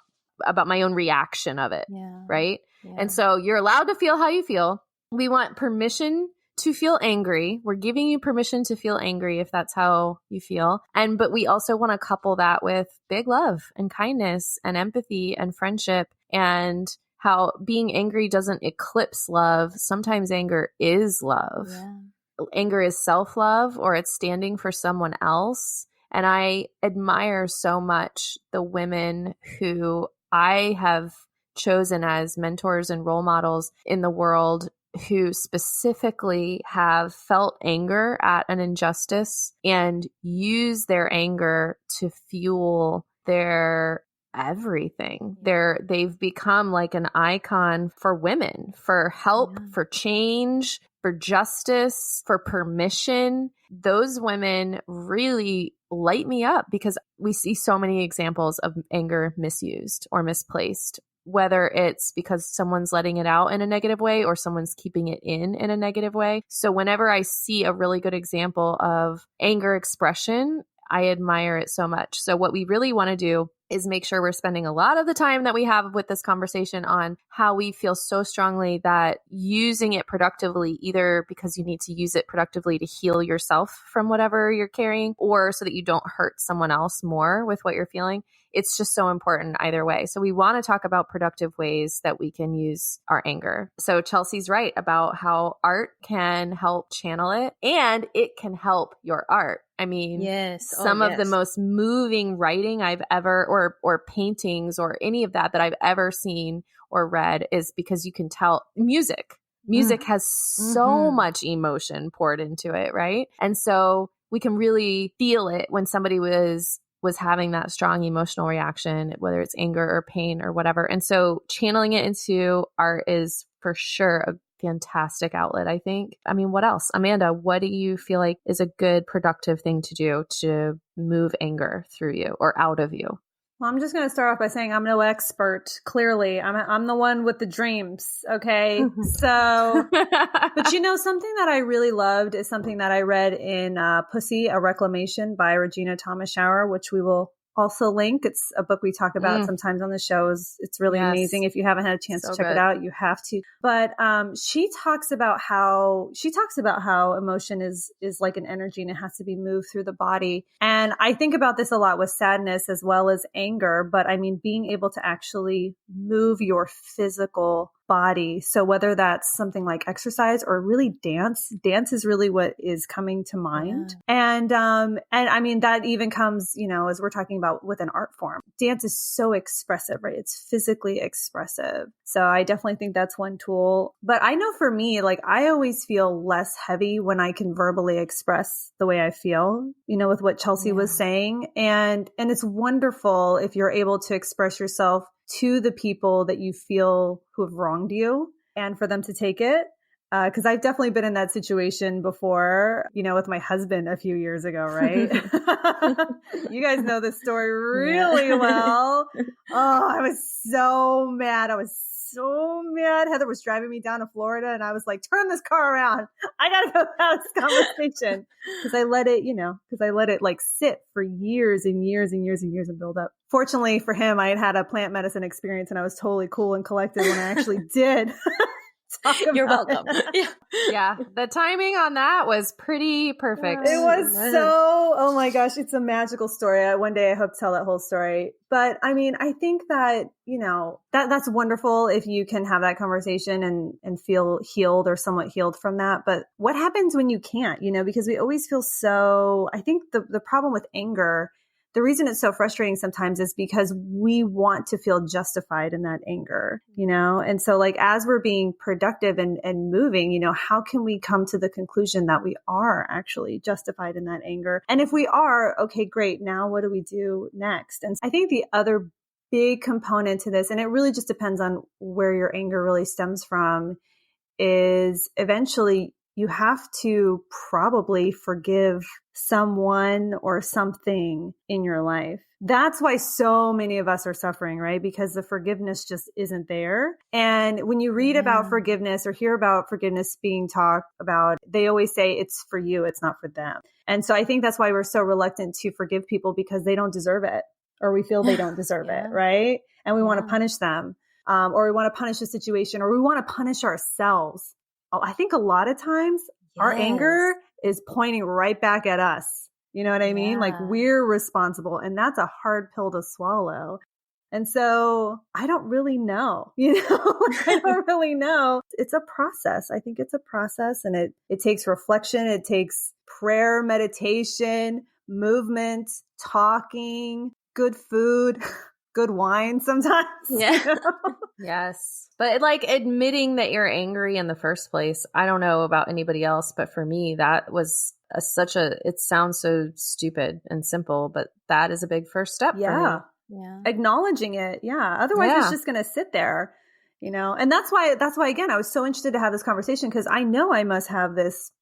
my own reaction of it. Yeah. Right. Yeah. And so you're allowed to feel how you feel. We want permission to feel angry. We're giving you permission to feel angry if that's how you feel. But we also want to couple that with big love and kindness and empathy and friendship, and how being angry doesn't eclipse love. Sometimes anger is love. Yeah. Anger is self-love, or it's standing for someone else. And I admire so much the women who I have chosen as mentors and role models in the world who specifically have felt anger at an injustice and use their anger to fuel their everything. They've become like an icon for women, for help, for change, for justice, for permission. Those women really light me up because we see so many examples of anger misused or misplaced, whether it's because someone's letting it out in a negative way or someone's keeping it in a negative way. So whenever I see a really good example of anger expression, I admire it so much. So what we really want to do is make sure we're spending a lot of the time that we have with this conversation on how we feel so strongly that using it productively, either because you need to use it productively to heal yourself from whatever you're carrying, or so that you don't hurt someone else more with what you're feeling. It's just so important either way. So we want to talk about productive ways that we can use our anger. So Chelsea's right about how art can help channel it, and it can help your art. I mean, some of the most moving writing I've ever, or paintings or any of that I've ever seen or read is because you can tell music has so much emotion poured into it. Right. And so we can really feel it when somebody was having that strong emotional reaction, whether it's anger or pain or whatever. And so channeling it into art is for sure a fantastic outlet, I think. I mean, what else? Amanda, what do you feel like is a good productive thing to do to move anger through you or out of you?
Well, I'm just going to start off by saying I'm no expert. Clearly, I'm the one with the dreams. Okay. So, but something that I really loved is something that I read in Pussy, a Reclamation by Regena Thomashauer, which we will also link. It's a book we talk about sometimes on the shows. It's really amazing. If you haven't had a chance to check it out, you have to. But she talks about how emotion is like an energy and it has to be moved through the body. And I think about this a lot with sadness as well as anger. But I mean, being able to actually move your physical body. So whether that's something like exercise or really dance is really what is coming to mind. Yeah. And I mean, that even comes, as we're talking about with an art form, dance is so expressive, right? It's physically expressive. So I definitely think that's one tool. But I know for me, like I always feel less heavy when I can verbally express the way I feel, with what Chelsea was saying. And it's wonderful if you're able to express yourself to the people that you feel who have wronged you and for them to take it. Because I've definitely been in that situation before, with my husband a few years ago, right? You guys know this story really well. Oh, I was so mad. Heather was driving me down to Florida and I was like, turn this car around. I got to go have this conversation. Because I let it like sit for years and years and years and years and build up. Fortunately for him, I had a plant medicine experience and I was totally cool and collected when I actually did.
You're welcome.
Yeah. The timing on that was pretty perfect.
It was oh my gosh, it's a magical story. One day I hope to tell that whole story. But I mean, I think that, that's wonderful if you can have that conversation and feel healed or somewhat healed from that. But what happens when you can't, because we always feel I think the problem with anger, the reason it's so frustrating sometimes is because we want to feel justified in that anger, And so like, as we're being productive and moving, how can we come to the conclusion that we are actually justified in that anger? And if we are, okay, great. Now what do we do next? And I think the other big component to this, and it really just depends on where your anger really stems from, is eventually you have to probably forgive someone or something in your life. That's why so many of us are suffering, right? Because the forgiveness just isn't there. And when you read about forgiveness or hear about forgiveness being talked about, they always say it's for you, it's not for them. And so I think that's why we're so reluctant to forgive people, because they don't deserve it, or we feel they don't deserve it, right? And we want to punish them, or we want to punish the situation, or we want to punish ourselves. I think a lot of times our anger is pointing right back at us. You know what I mean? Like we're responsible, and that's a hard pill to swallow. And so I don't really know, I don't really know. It's a process. I think it's a process, and it takes reflection. It takes prayer, meditation, movement, talking, good food, good wine sometimes.
Yeah.
Yes. But like admitting that you're angry in the first place, I don't know about anybody else, but for me, that was it sounds so stupid and simple, but that is a big first step for me.
Yeah. Acknowledging it. Yeah. Otherwise it's just going to sit there, and that's why, again, I was so interested to have this conversation, because I know I must have this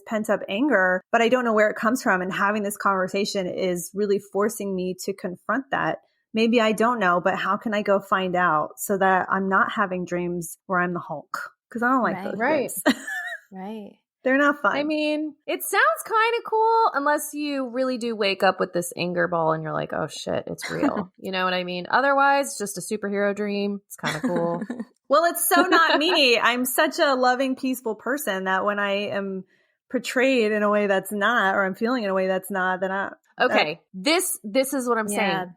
pent up anger, but I don't know where it comes from. And having this conversation is really forcing me to confront that. Maybe I don't know, but how can I go find out so that I'm not having dreams where I'm the Hulk? Because I don't like those dreams.
Right.
They're not fun.
I mean, it sounds kind of cool unless you really do wake up with this anger ball and you're like, oh shit, it's real. You know what I mean? Otherwise, just a superhero dream. It's kind of cool.
Well, it's so not me. I'm such a loving, peaceful person that when I am portrayed in a way that's not, or I'm feeling in a way that's not, then
okay. This is what I'm saying.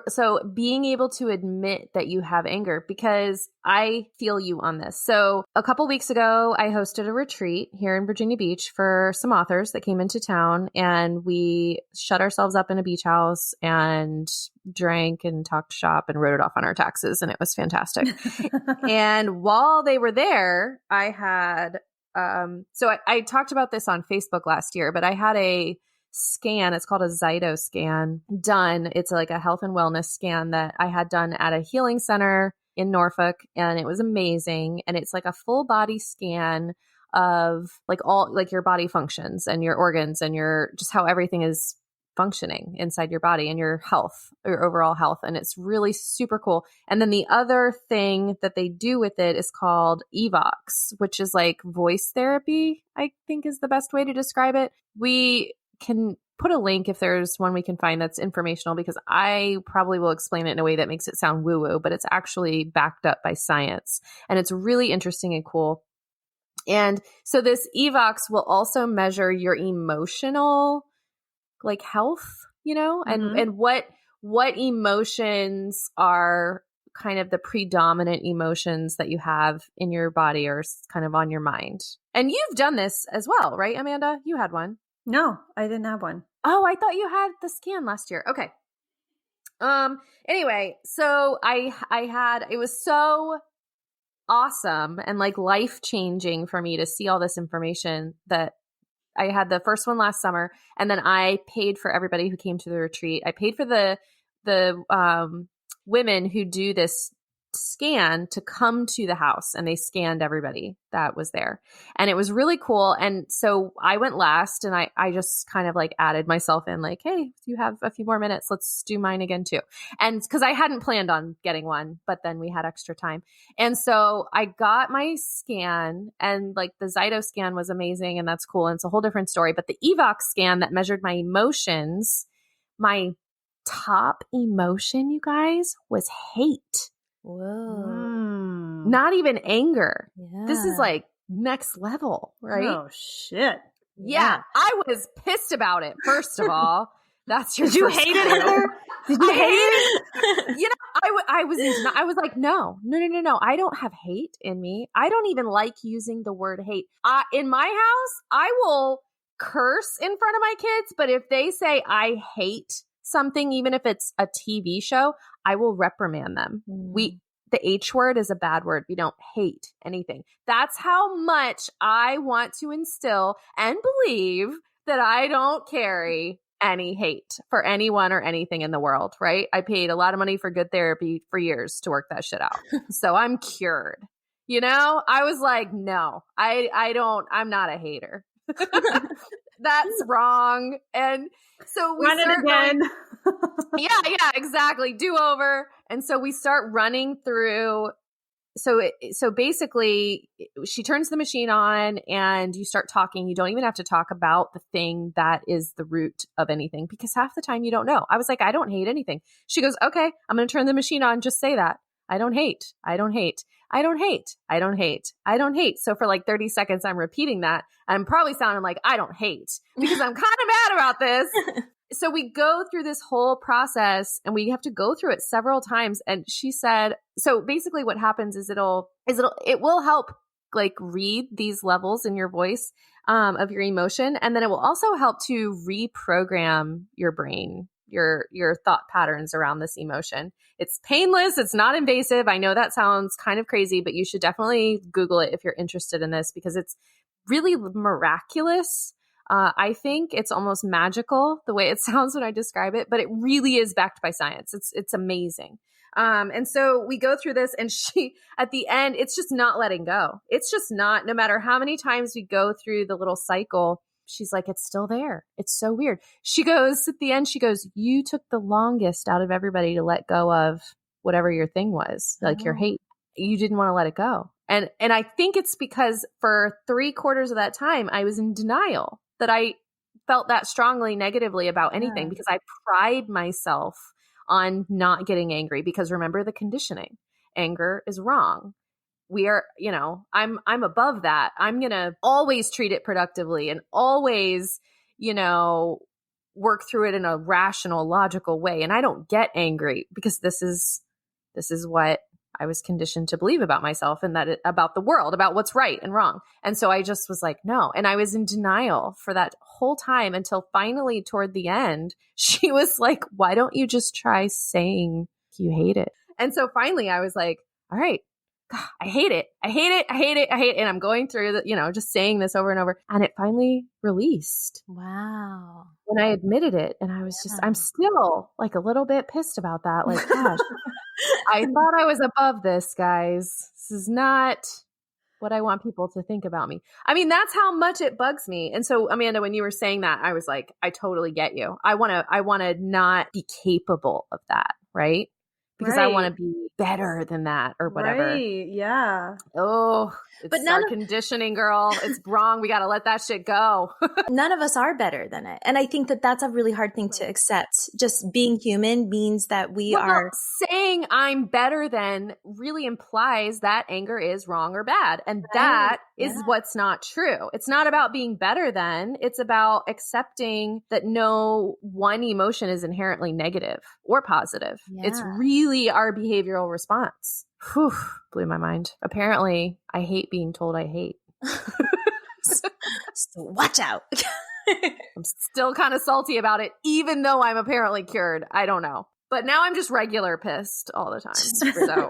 So being able to admit that you have anger, because I feel you on this. So a couple weeks ago, I hosted a retreat here in Virginia Beach for some authors that came into town, and we shut ourselves up in a beach house and drank and talked shop and wrote it off on our taxes. And it was fantastic. And while they were there, I had, so I talked about this on Facebook last year, but I had a scan. It's called a Zyto scan done. It's like a health and wellness scan that I had done at a healing center in Norfolk. And it was amazing. And it's like a full body scan of like all, like your body functions and your organs and your, just how everything is functioning inside your body and your health, your overall health. And it's really super cool. And then the other thing that they do with it is called Evox, which is like voice therapy, I think is the best way to describe it. We can put a link if there's one we can find that's informational, because I probably will explain it in a way that makes it sound woo-woo, but it's actually backed up by science. And it's really interesting and cool. And so this Evox will also measure your emotional like health, you know, and what emotions are kind of the predominant emotions that you have in your body or kind of on your mind. And you've done this as well, right, Amanda? You had one.
No, I didn't have one.
Oh, I thought you had the scan last year. Okay. Anyway, so I had, it was so awesome and like life-changing for me to see all this information that I had the first one last summer, and then I paid for everybody who came to the retreat. I paid for the women who do this scan to come to the house, and they scanned everybody that was there. And it was really cool. And so I went last, and I just kind of like added myself in like, hey, you have a few more minutes. Let's do mine again too. And because I hadn't planned on getting one, but then we had extra time. And so I got my scan, and like the Zyto scan was amazing, and that's cool. And it's a whole different story. But the Evox scan that measured my emotions, my top emotion, you guys, was hate.
Whoa.
Not even anger.
Yeah.
This is like next level, right?
Oh, shit.
Yeah. I was pissed about it, first of all. That's your
Did you
first
hate it,
clue.
Heather? Did you hate it?
You know, I was like, no. I don't have hate in me. I don't even like using the word hate. In my house, I will curse in front of my kids, but if they say I hate something, even if it's a TV show, I will reprimand them. The H word is a bad word. We don't hate anything. That's how much I want to instill and believe that I don't carry any hate for anyone or anything in the world, right? I paid a lot of money for good therapy for years to work that shit out. So I'm cured. You know, I was like, no, I'm not a hater. That's wrong. And so we
run it again.
Yeah, exactly. Do over. And so we start running through. So basically she turns the machine on and you start talking. You don't even have to talk about the thing that is the root of anything, because half the time you don't know. I was like, I don't hate anything. She goes, okay, I'm going to turn the machine on. Just say that. I don't hate. I don't hate. I don't hate. I don't hate. I don't hate. So for like 30 seconds, I'm repeating that. I'm probably sounding like I don't hate because I'm kind of mad about this. So we go through this whole process and we have to go through it several times. And she said, so basically what happens is it will help like read these levels in your voice of your emotion. And then it will also help to reprogram your brain, your thought patterns around this emotion. It's painless. It's not invasive. I know that sounds kind of crazy, but you should definitely Google it if you're interested in this, because it's really miraculous. I think it's almost magical the way it sounds when I describe it, but it really is backed by science. It's amazing. And so we go through this, and she, at the end, it's just not letting go. It's just not, no matter how many times we go through the little cycle, she's like, it's still there. It's so weird. She goes, at the end, she goes, you took the longest out of everybody to let go of whatever your thing was, like your hate. You didn't want to let it go. And I think it's because for 3/4 of that time, I was in denial that I felt that strongly negatively about anything, because I pride myself on not getting angry, because remember the conditioning, anger is wrong. We are, I'm above that. I'm going to always treat it productively and always, work through it in a rational, logical way. And I don't get angry because this is what I was conditioned to believe about myself and about the world, about what's right and wrong. And so I just was like, no. And I was in denial for that whole time until finally toward the end, she was like, why don't you just try saying you hate it? And so finally I was like, all right, God, I hate it. I hate it. I hate it. I hate it. And I'm going through just saying this over and over. And it finally released.
Wow.
When I admitted it. And I was I'm still like a little bit pissed about that. Like, gosh, I thought I was above this, guys. This is not what I want people to think about me. I mean, that's how much it bugs me. And so, Amanda, when you were saying that, I was like, I totally get you. I want to not be capable of that. Right. because I want to be better than that or whatever.
Right. Yeah.
Oh, it's our conditioning, girl. It's wrong. We got to let that shit go.
None of us are better than it. And I think that that's a really hard thing to accept. Just being human means that we are.
Saying I'm better than really implies that anger is wrong or bad. And that is what's not true. It's not about being better than. It's about accepting that no one emotion is inherently negative or positive. Yeah. It's really our behavioral response. Whew, blew my mind. Apparently, I hate being told I hate.
So watch out.
I'm still kind of salty about it, even though I'm apparently cured. I don't know. But now I'm just regular pissed all the time. So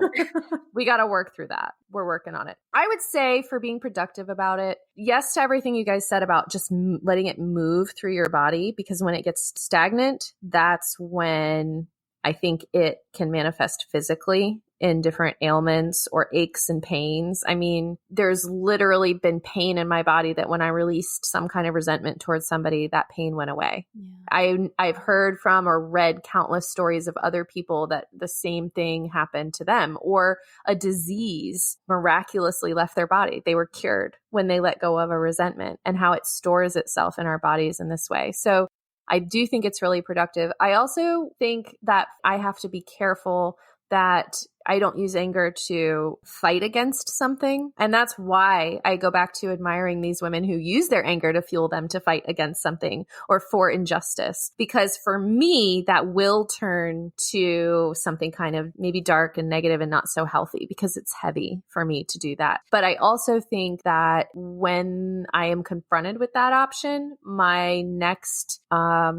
we got to work through that. We're working on it. I would say for being productive about it, yes to everything you guys said about just letting it move through your body, because when it gets stagnant, that's when I think it can manifest physically in different ailments or aches and pains. I mean, there's literally been pain in my body that when I released some kind of resentment towards somebody, that pain went away. Yeah. I've heard from or read countless stories of other people that the same thing happened to them, or a disease miraculously left their body. They were cured when they let go of a resentment, and how it stores itself in our bodies in this way. So I do think it's really productive. I also think that I have to be careful that I don't use anger to fight against something. And that's why I go back to admiring these women who use their anger to fuel them to fight against something or for injustice. Because for me, that will turn to something kind of maybe dark and negative and not so healthy, because it's heavy for me to do that. But I also think that when I am confronted with that option, my next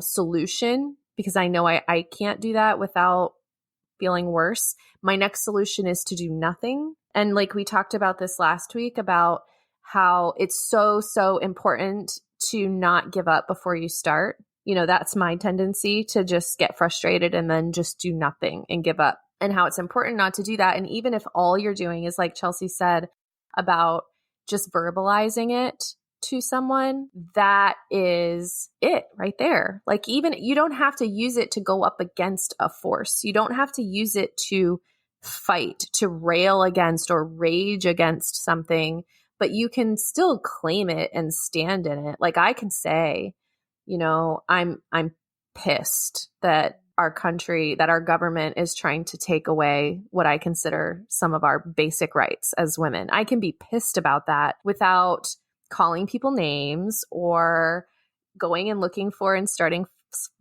solution, because I know I can't do that without feeling worse, my next solution is to do nothing. And like we talked about this last week about how it's so important to not give up before you start. You know, that's my tendency, to just get frustrated and then just do nothing and give up, and how it's important not to do that. And even if all you're doing is, like Chelsea said, about just verbalizing it to someone, that is it right there. Like, even you don't have to use it to go up against a force. You don't have to use it to fight, to rail against or rage against something, but you can still claim it and stand in it. Like, I can say, you know, I'm pissed that our country, that our government is trying to take away what I consider some of our basic rights as women. I can be pissed about that without calling people names or going and looking for and starting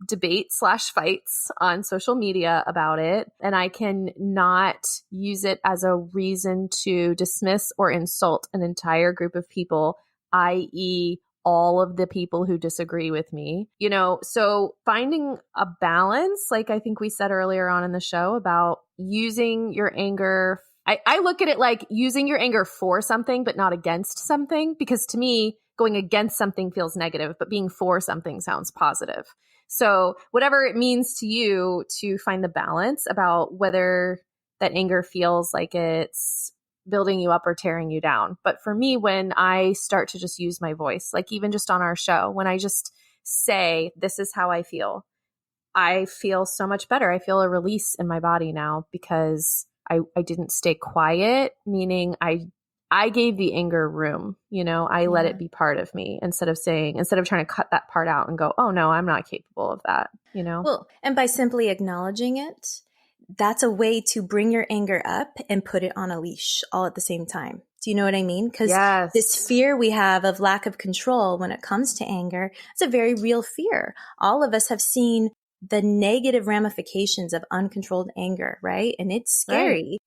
debate/fights on social media about it. And I can not use it as a reason to dismiss or insult an entire group of people, i.e., all of the people who disagree with me. You know, so finding a balance, like I think we said earlier on in the show, about using your anger. I look at it like using your anger for something, but not against something, because to me, going against something feels negative, but being for something sounds positive. So whatever it means to you, to find the balance about whether that anger feels like it's building you up or tearing you down. But for me, when I start to just use my voice, like even just on our show, when I just say, this is how I feel so much better. I feel a release in my body now, because I didn't stay quiet, meaning I gave the anger room, you know, I let it be part of me instead of trying to cut that part out and go, oh no, I'm not capable of that, you know?
Well, and by simply acknowledging it, that's a way to bring your anger up and put it on a leash all at the same time. Do you know what I mean? Because this fear we have of lack of control when it comes to anger, it's a very real fear. All of us have seen the negative ramifications of uncontrolled anger, right? And it's scary.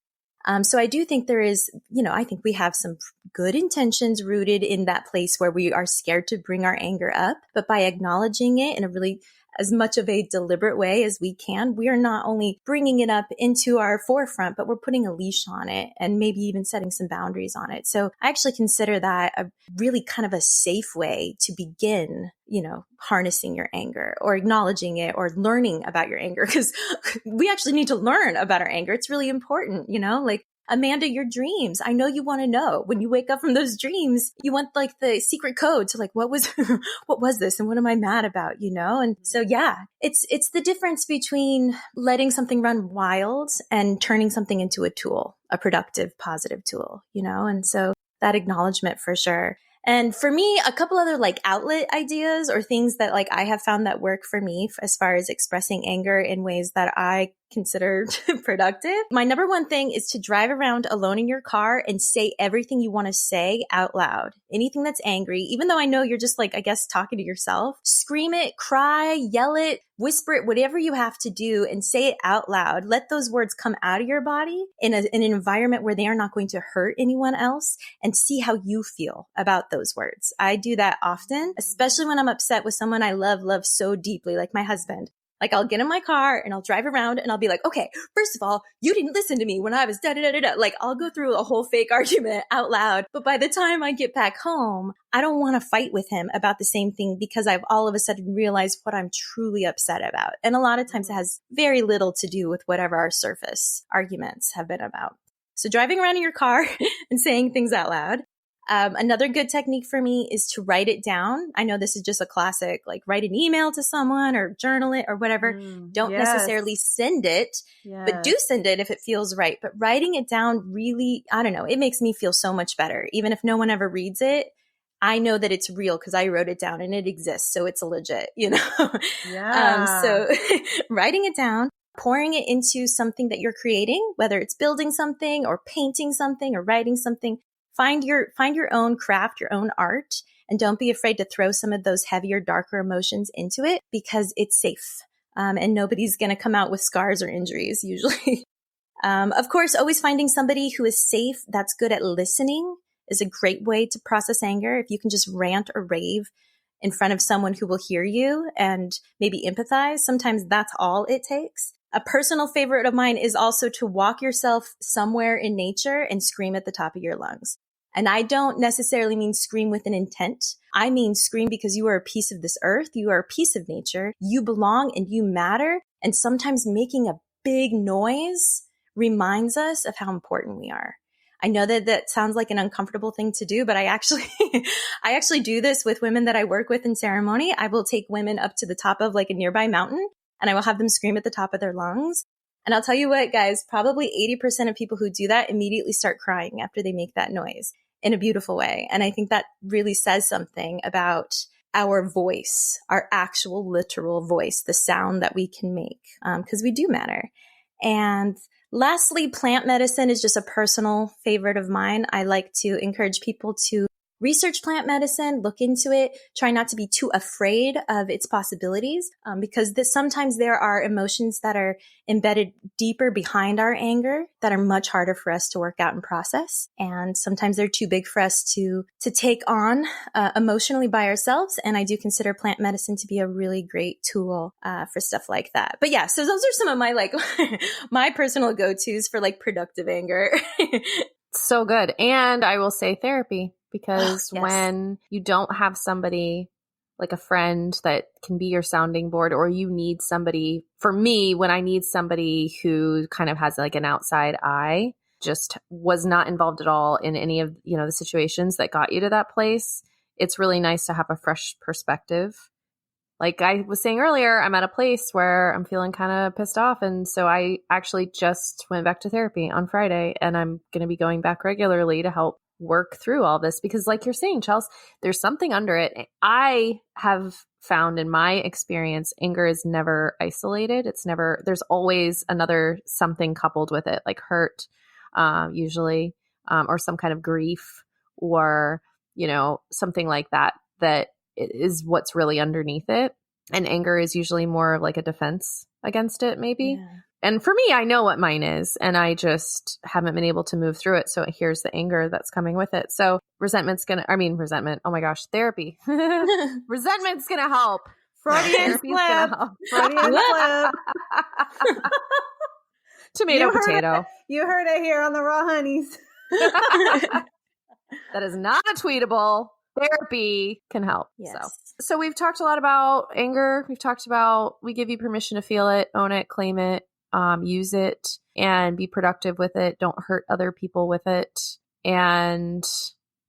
Right. So I do think there is, you know, I think we have some good intentions rooted in that place where we are scared to bring our anger up, but by acknowledging it in a really as much of a deliberate way as we can, we are not only bringing it up into our forefront, but we're putting a leash on it and maybe even setting some boundaries on it. So I actually consider that a really kind of a safe way to begin, you know, harnessing your anger or acknowledging it or learning about your anger, because we actually need to learn about our anger. It's really important, you know, like Amanda, your dreams. I know you want to know when you wake up from those dreams, you want like the secret code to like, what was this? And what am I mad about? And so, yeah, it's the difference between letting something run wild and turning something into a tool, a productive, positive tool, and so that acknowledgement for sure. And for me, a couple other like outlet ideas or things that like I have found that work for me as far as expressing anger in ways that I consider productive. My number one thing is to drive around alone in your car and say everything you want to say out loud. Anything that's angry, even though I know you're just like, I guess, talking to yourself, scream it, cry, yell it, whisper it, whatever you have to do and say it out loud. Let those words come out of your body in an environment where they are not going to hurt anyone else and see how you feel about those words. I do that often, especially when I'm upset with someone I love so deeply, like my husband. Like I'll get in my car and I'll drive around and I'll be like, okay, first of all, you didn't listen to me when I was da-da-da-da-da. Like I'll go through a whole fake argument out loud. But by the time I get back home, I don't want to fight with him about the same thing because I've all of a sudden realized what I'm truly upset about. And a lot of times it has very little to do with whatever our surface arguments have been about. So driving around in your car and saying things out loud. Another good technique for me is to write it down. I know this is just a classic, like write an email to someone or journal it or whatever. Don't necessarily send it, but do send it if it feels right. But writing it down really, I don't know, it makes me feel so much better. Even if no one ever reads it, I know that it's real because I wrote it down and it exists. So it's legit, So writing it down, pouring it into something that you're creating, whether it's building something or painting something or writing something. Find your own craft, your own art, and don't be afraid to throw some of those heavier, darker emotions into it because it's safe. And nobody's going to come out with scars or injuries usually. Of course, always finding somebody who is safe, that's good at listening is a great way to process anger. If you can just rant or rave in front of someone who will hear you and maybe empathize, sometimes that's all it takes. A personal favorite of mine is also to walk yourself somewhere in nature and scream at the top of your lungs. And I don't necessarily mean scream with an intent. I mean scream because you are a piece of this earth. You are a piece of nature. You belong and you matter. And sometimes making a big noise reminds us of how important we are. I know that sounds like an uncomfortable thing to do, but I actually do this with women that I work with in ceremony. I will take women up to the top of like a nearby mountain and I will have them scream at the top of their lungs. And I'll tell you what, guys, probably 80% of people who do that immediately start crying after they make that noise in a beautiful way. And I think that really says something about our voice, our actual literal voice, the sound that we can make, because we do matter. And lastly, plant medicine is just a personal favorite of mine. I like to encourage people to research plant medicine, look into it, try not to be too afraid of its possibilities, because sometimes there are emotions that are embedded deeper behind our anger that are much harder for us to work out and process. And sometimes they're too big for us to take on emotionally by ourselves. And I do consider plant medicine to be a really great tool for stuff like that. But yeah, so those are some of my like my personal go-tos for like productive anger.
So good. And I will say therapy. Because when you don't have somebody like a friend that can be your sounding board, or you need somebody, for me, when I need somebody who kind of has like an outside eye, just was not involved at all in any of, the situations that got you to that place, it's really nice to have a fresh perspective. Like I was saying earlier, I'm at a place where I'm feeling kind of pissed off. And so I actually just went back to therapy on Friday, and I'm going to be going back regularly to help work through all this, because like you're saying, Chelsea, there's something under it. I have found in my experience, anger is never isolated. There's always another something coupled with it, like hurt, usually, or some kind of grief, or, something like that is what's really underneath it. And anger is usually more of like a defense against it, maybe. Yeah. And for me, I know what mine is, and I just haven't been able to move through it. So here's the anger that's coming with it. So resentment. Oh my gosh, therapy. Resentment's going to help.
Freudian slip. Freudian slip.
Tomato, potato.
You heard it here on the Raw Honeys.
That is not a tweetable. Therapy can help.
Yes.
So we've talked a lot about anger. We've talked about, we give you permission to feel it, own it, claim it. use it and be productive with it. Don't hurt other people with it. And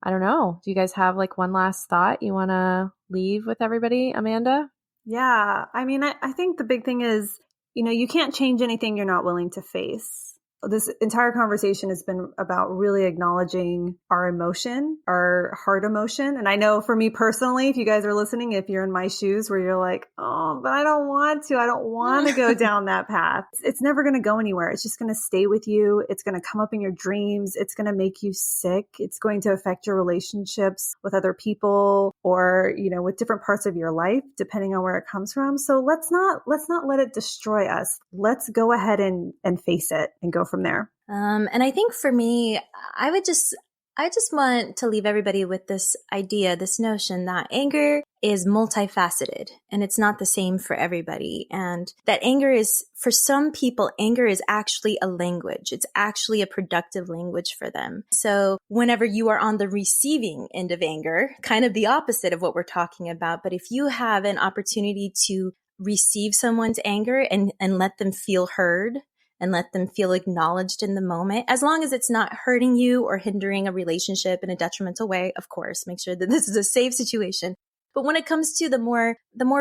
I don't know. Do you guys have like one last thought you want to leave with everybody, Amanda?
Yeah. I mean, I think the big thing is, you can't change anything you're not willing to face. This entire conversation has been about really acknowledging our emotion, our heart emotion. And I know for me personally, if you guys are listening, if you're in my shoes where you're like, oh, but I don't want to go down that path. It's never going to go anywhere. It's just going to stay with you. It's going to come up in your dreams. It's going to make you sick. It's going to affect your relationships with other people or, with different parts of your life, depending on where it comes from. So let's not let it destroy us. Let's go ahead and face it and go from there.
And I think for me, I just want to leave everybody with this idea, this notion that anger is multifaceted and it's not the same for everybody. And that for some people, anger is actually a language. It's actually a productive language for them. So whenever you are on the receiving end of anger, kind of the opposite of what we're talking about, but if you have an opportunity to receive someone's anger and let them feel heard, and let them feel acknowledged in the moment, as long as it's not hurting you or hindering a relationship in a detrimental way. Of course, make sure that this is a safe situation. But when it comes to the more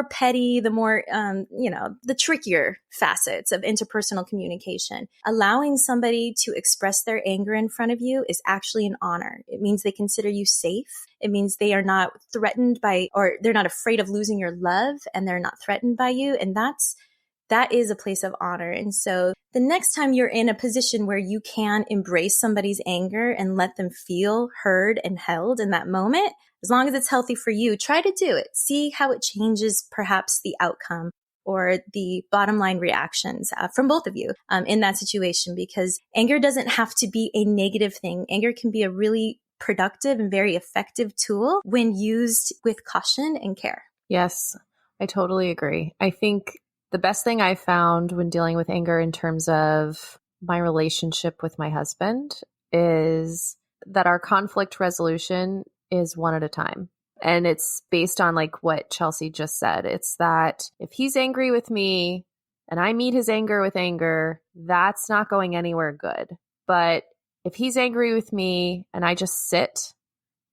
petty, the more, the trickier facets of interpersonal communication, allowing somebody to express their anger in front of you is actually an honor. It means they consider you safe. It means they are not threatened or they're not afraid of losing your love and they're not threatened by you. And that is a place of honor. And so the next time you're in a position where you can embrace somebody's anger and let them feel heard and held in that moment, as long as it's healthy for you, try to do it. See how it changes perhaps the outcome or the bottom line reactions from both of you in that situation, because anger doesn't have to be a negative thing. Anger can be a really productive and very effective tool when used with caution and care.
Yes, I totally agree. I think the best thing I found when dealing with anger in terms of my relationship with my husband is that our conflict resolution is one at a time. And it's based on like what Chelsea just said. It's that if he's angry with me and I meet his anger with anger, that's not going anywhere good. But if he's angry with me and I just sit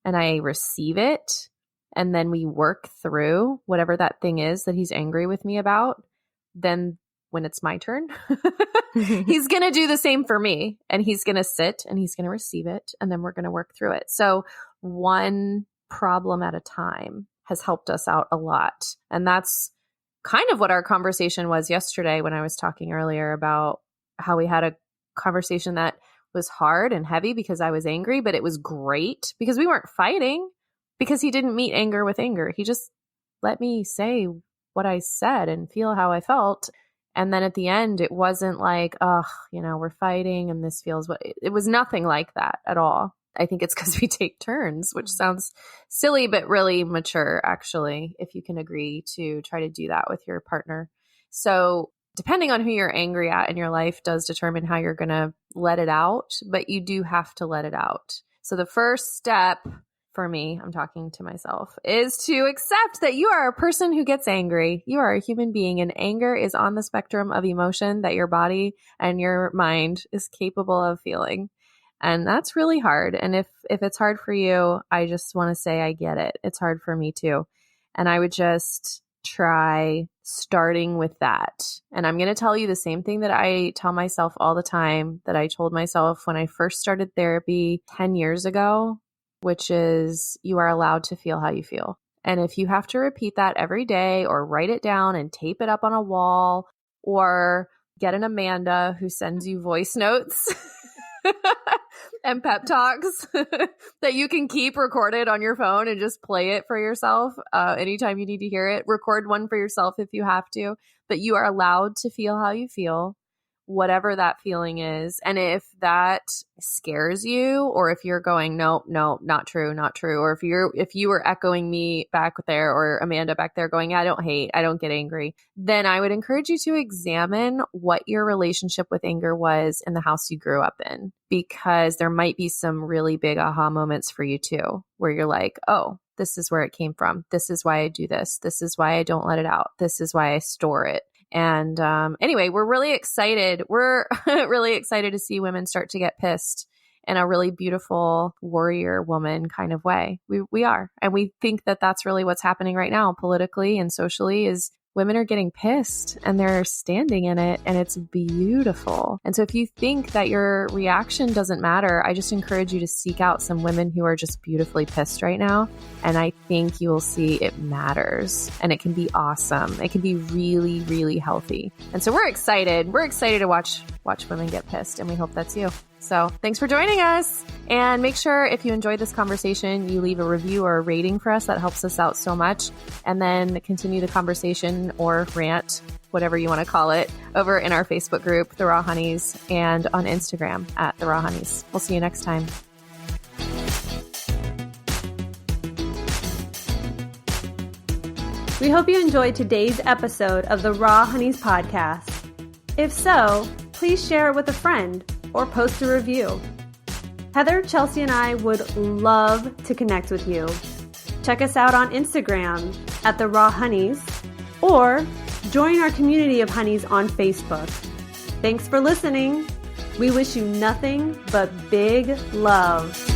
and I receive it, and then we work through whatever that thing is that he's angry with me about, then when it's my turn, he's going to do the same for me, and he's going to sit and he's going to receive it, and then we're going to work through it. So one problem at a time has helped us out a lot. And that's kind of what our conversation was yesterday when I was talking earlier about how we had a conversation that was hard and heavy because I was angry, but it was great because we weren't fighting, because he didn't meet anger with anger. He just let me say what I said and feel how I felt. And then at the end, it wasn't like, we're fighting and this feels what it was. Nothing like that at all. I think it's because we take turns, which sounds silly, but really mature, actually, if you can agree to try to do that with your partner. So depending on who you're angry at in your life does determine how you're going to let it out, but you do have to let it out. So the first step for me, I'm talking to myself, is to accept that you are a person who gets angry. You are a human being, and anger is on the spectrum of emotion that your body and your mind is capable of feeling. And that's really hard. And if it's hard for you, I just want to say I get it. It's hard for me too. And I would just try starting with that. And I'm going to tell you the same thing that I tell myself all the time, that I told myself when I first started therapy 10 years ago, which is you are allowed to feel how you feel. And if you have to repeat that every day or write it down and tape it up on a wall or get an Amanda who sends you voice notes and pep talks that you can keep recorded on your phone and just play it for yourself anytime you need to hear it. Record one for yourself if you have to, but you are allowed to feel how you feel, whatever that feeling is. And if that scares you, or if you're going, no, not true, or if you were echoing me back there or Amanda back there going, I don't get angry, then I would encourage you to examine what your relationship with anger was in the house you grew up in, because there might be some really big aha moments for you too, where you're like, oh, this is where it came from. This is why I do this. This is why I don't let it out. This is why I store it. And anyway, we're really excited. We're really excited to see women start to get pissed in a really beautiful warrior woman kind of way. We are. And we think that that's really what's happening right now politically and socially is women are getting pissed and they're standing in it, and it's beautiful. And so if you think that your reaction doesn't matter, I just encourage you to seek out some women who are just beautifully pissed right now. And I think you will see it matters, and it can be awesome. It can be really, really healthy. And so we're excited. We're excited to watch women get pissed, and we hope that's you. So thanks for joining us. And make sure if you enjoyed this conversation, you leave a review or a rating for us. That helps us out so much. And then continue the conversation or rant, whatever you want to call it, over in our Facebook group, The Raw Honeys, and on Instagram at The Raw Honeys. We'll see you next time.
We hope you enjoyed today's episode of the Raw Honeys podcast. If so, please share it with a friend or post a review. Heather, Chelsea, and I would love to connect with you. Check us out on Instagram at The Raw Honeys, or join our community of honeys on Facebook. Thanks for listening. We wish you nothing but big love.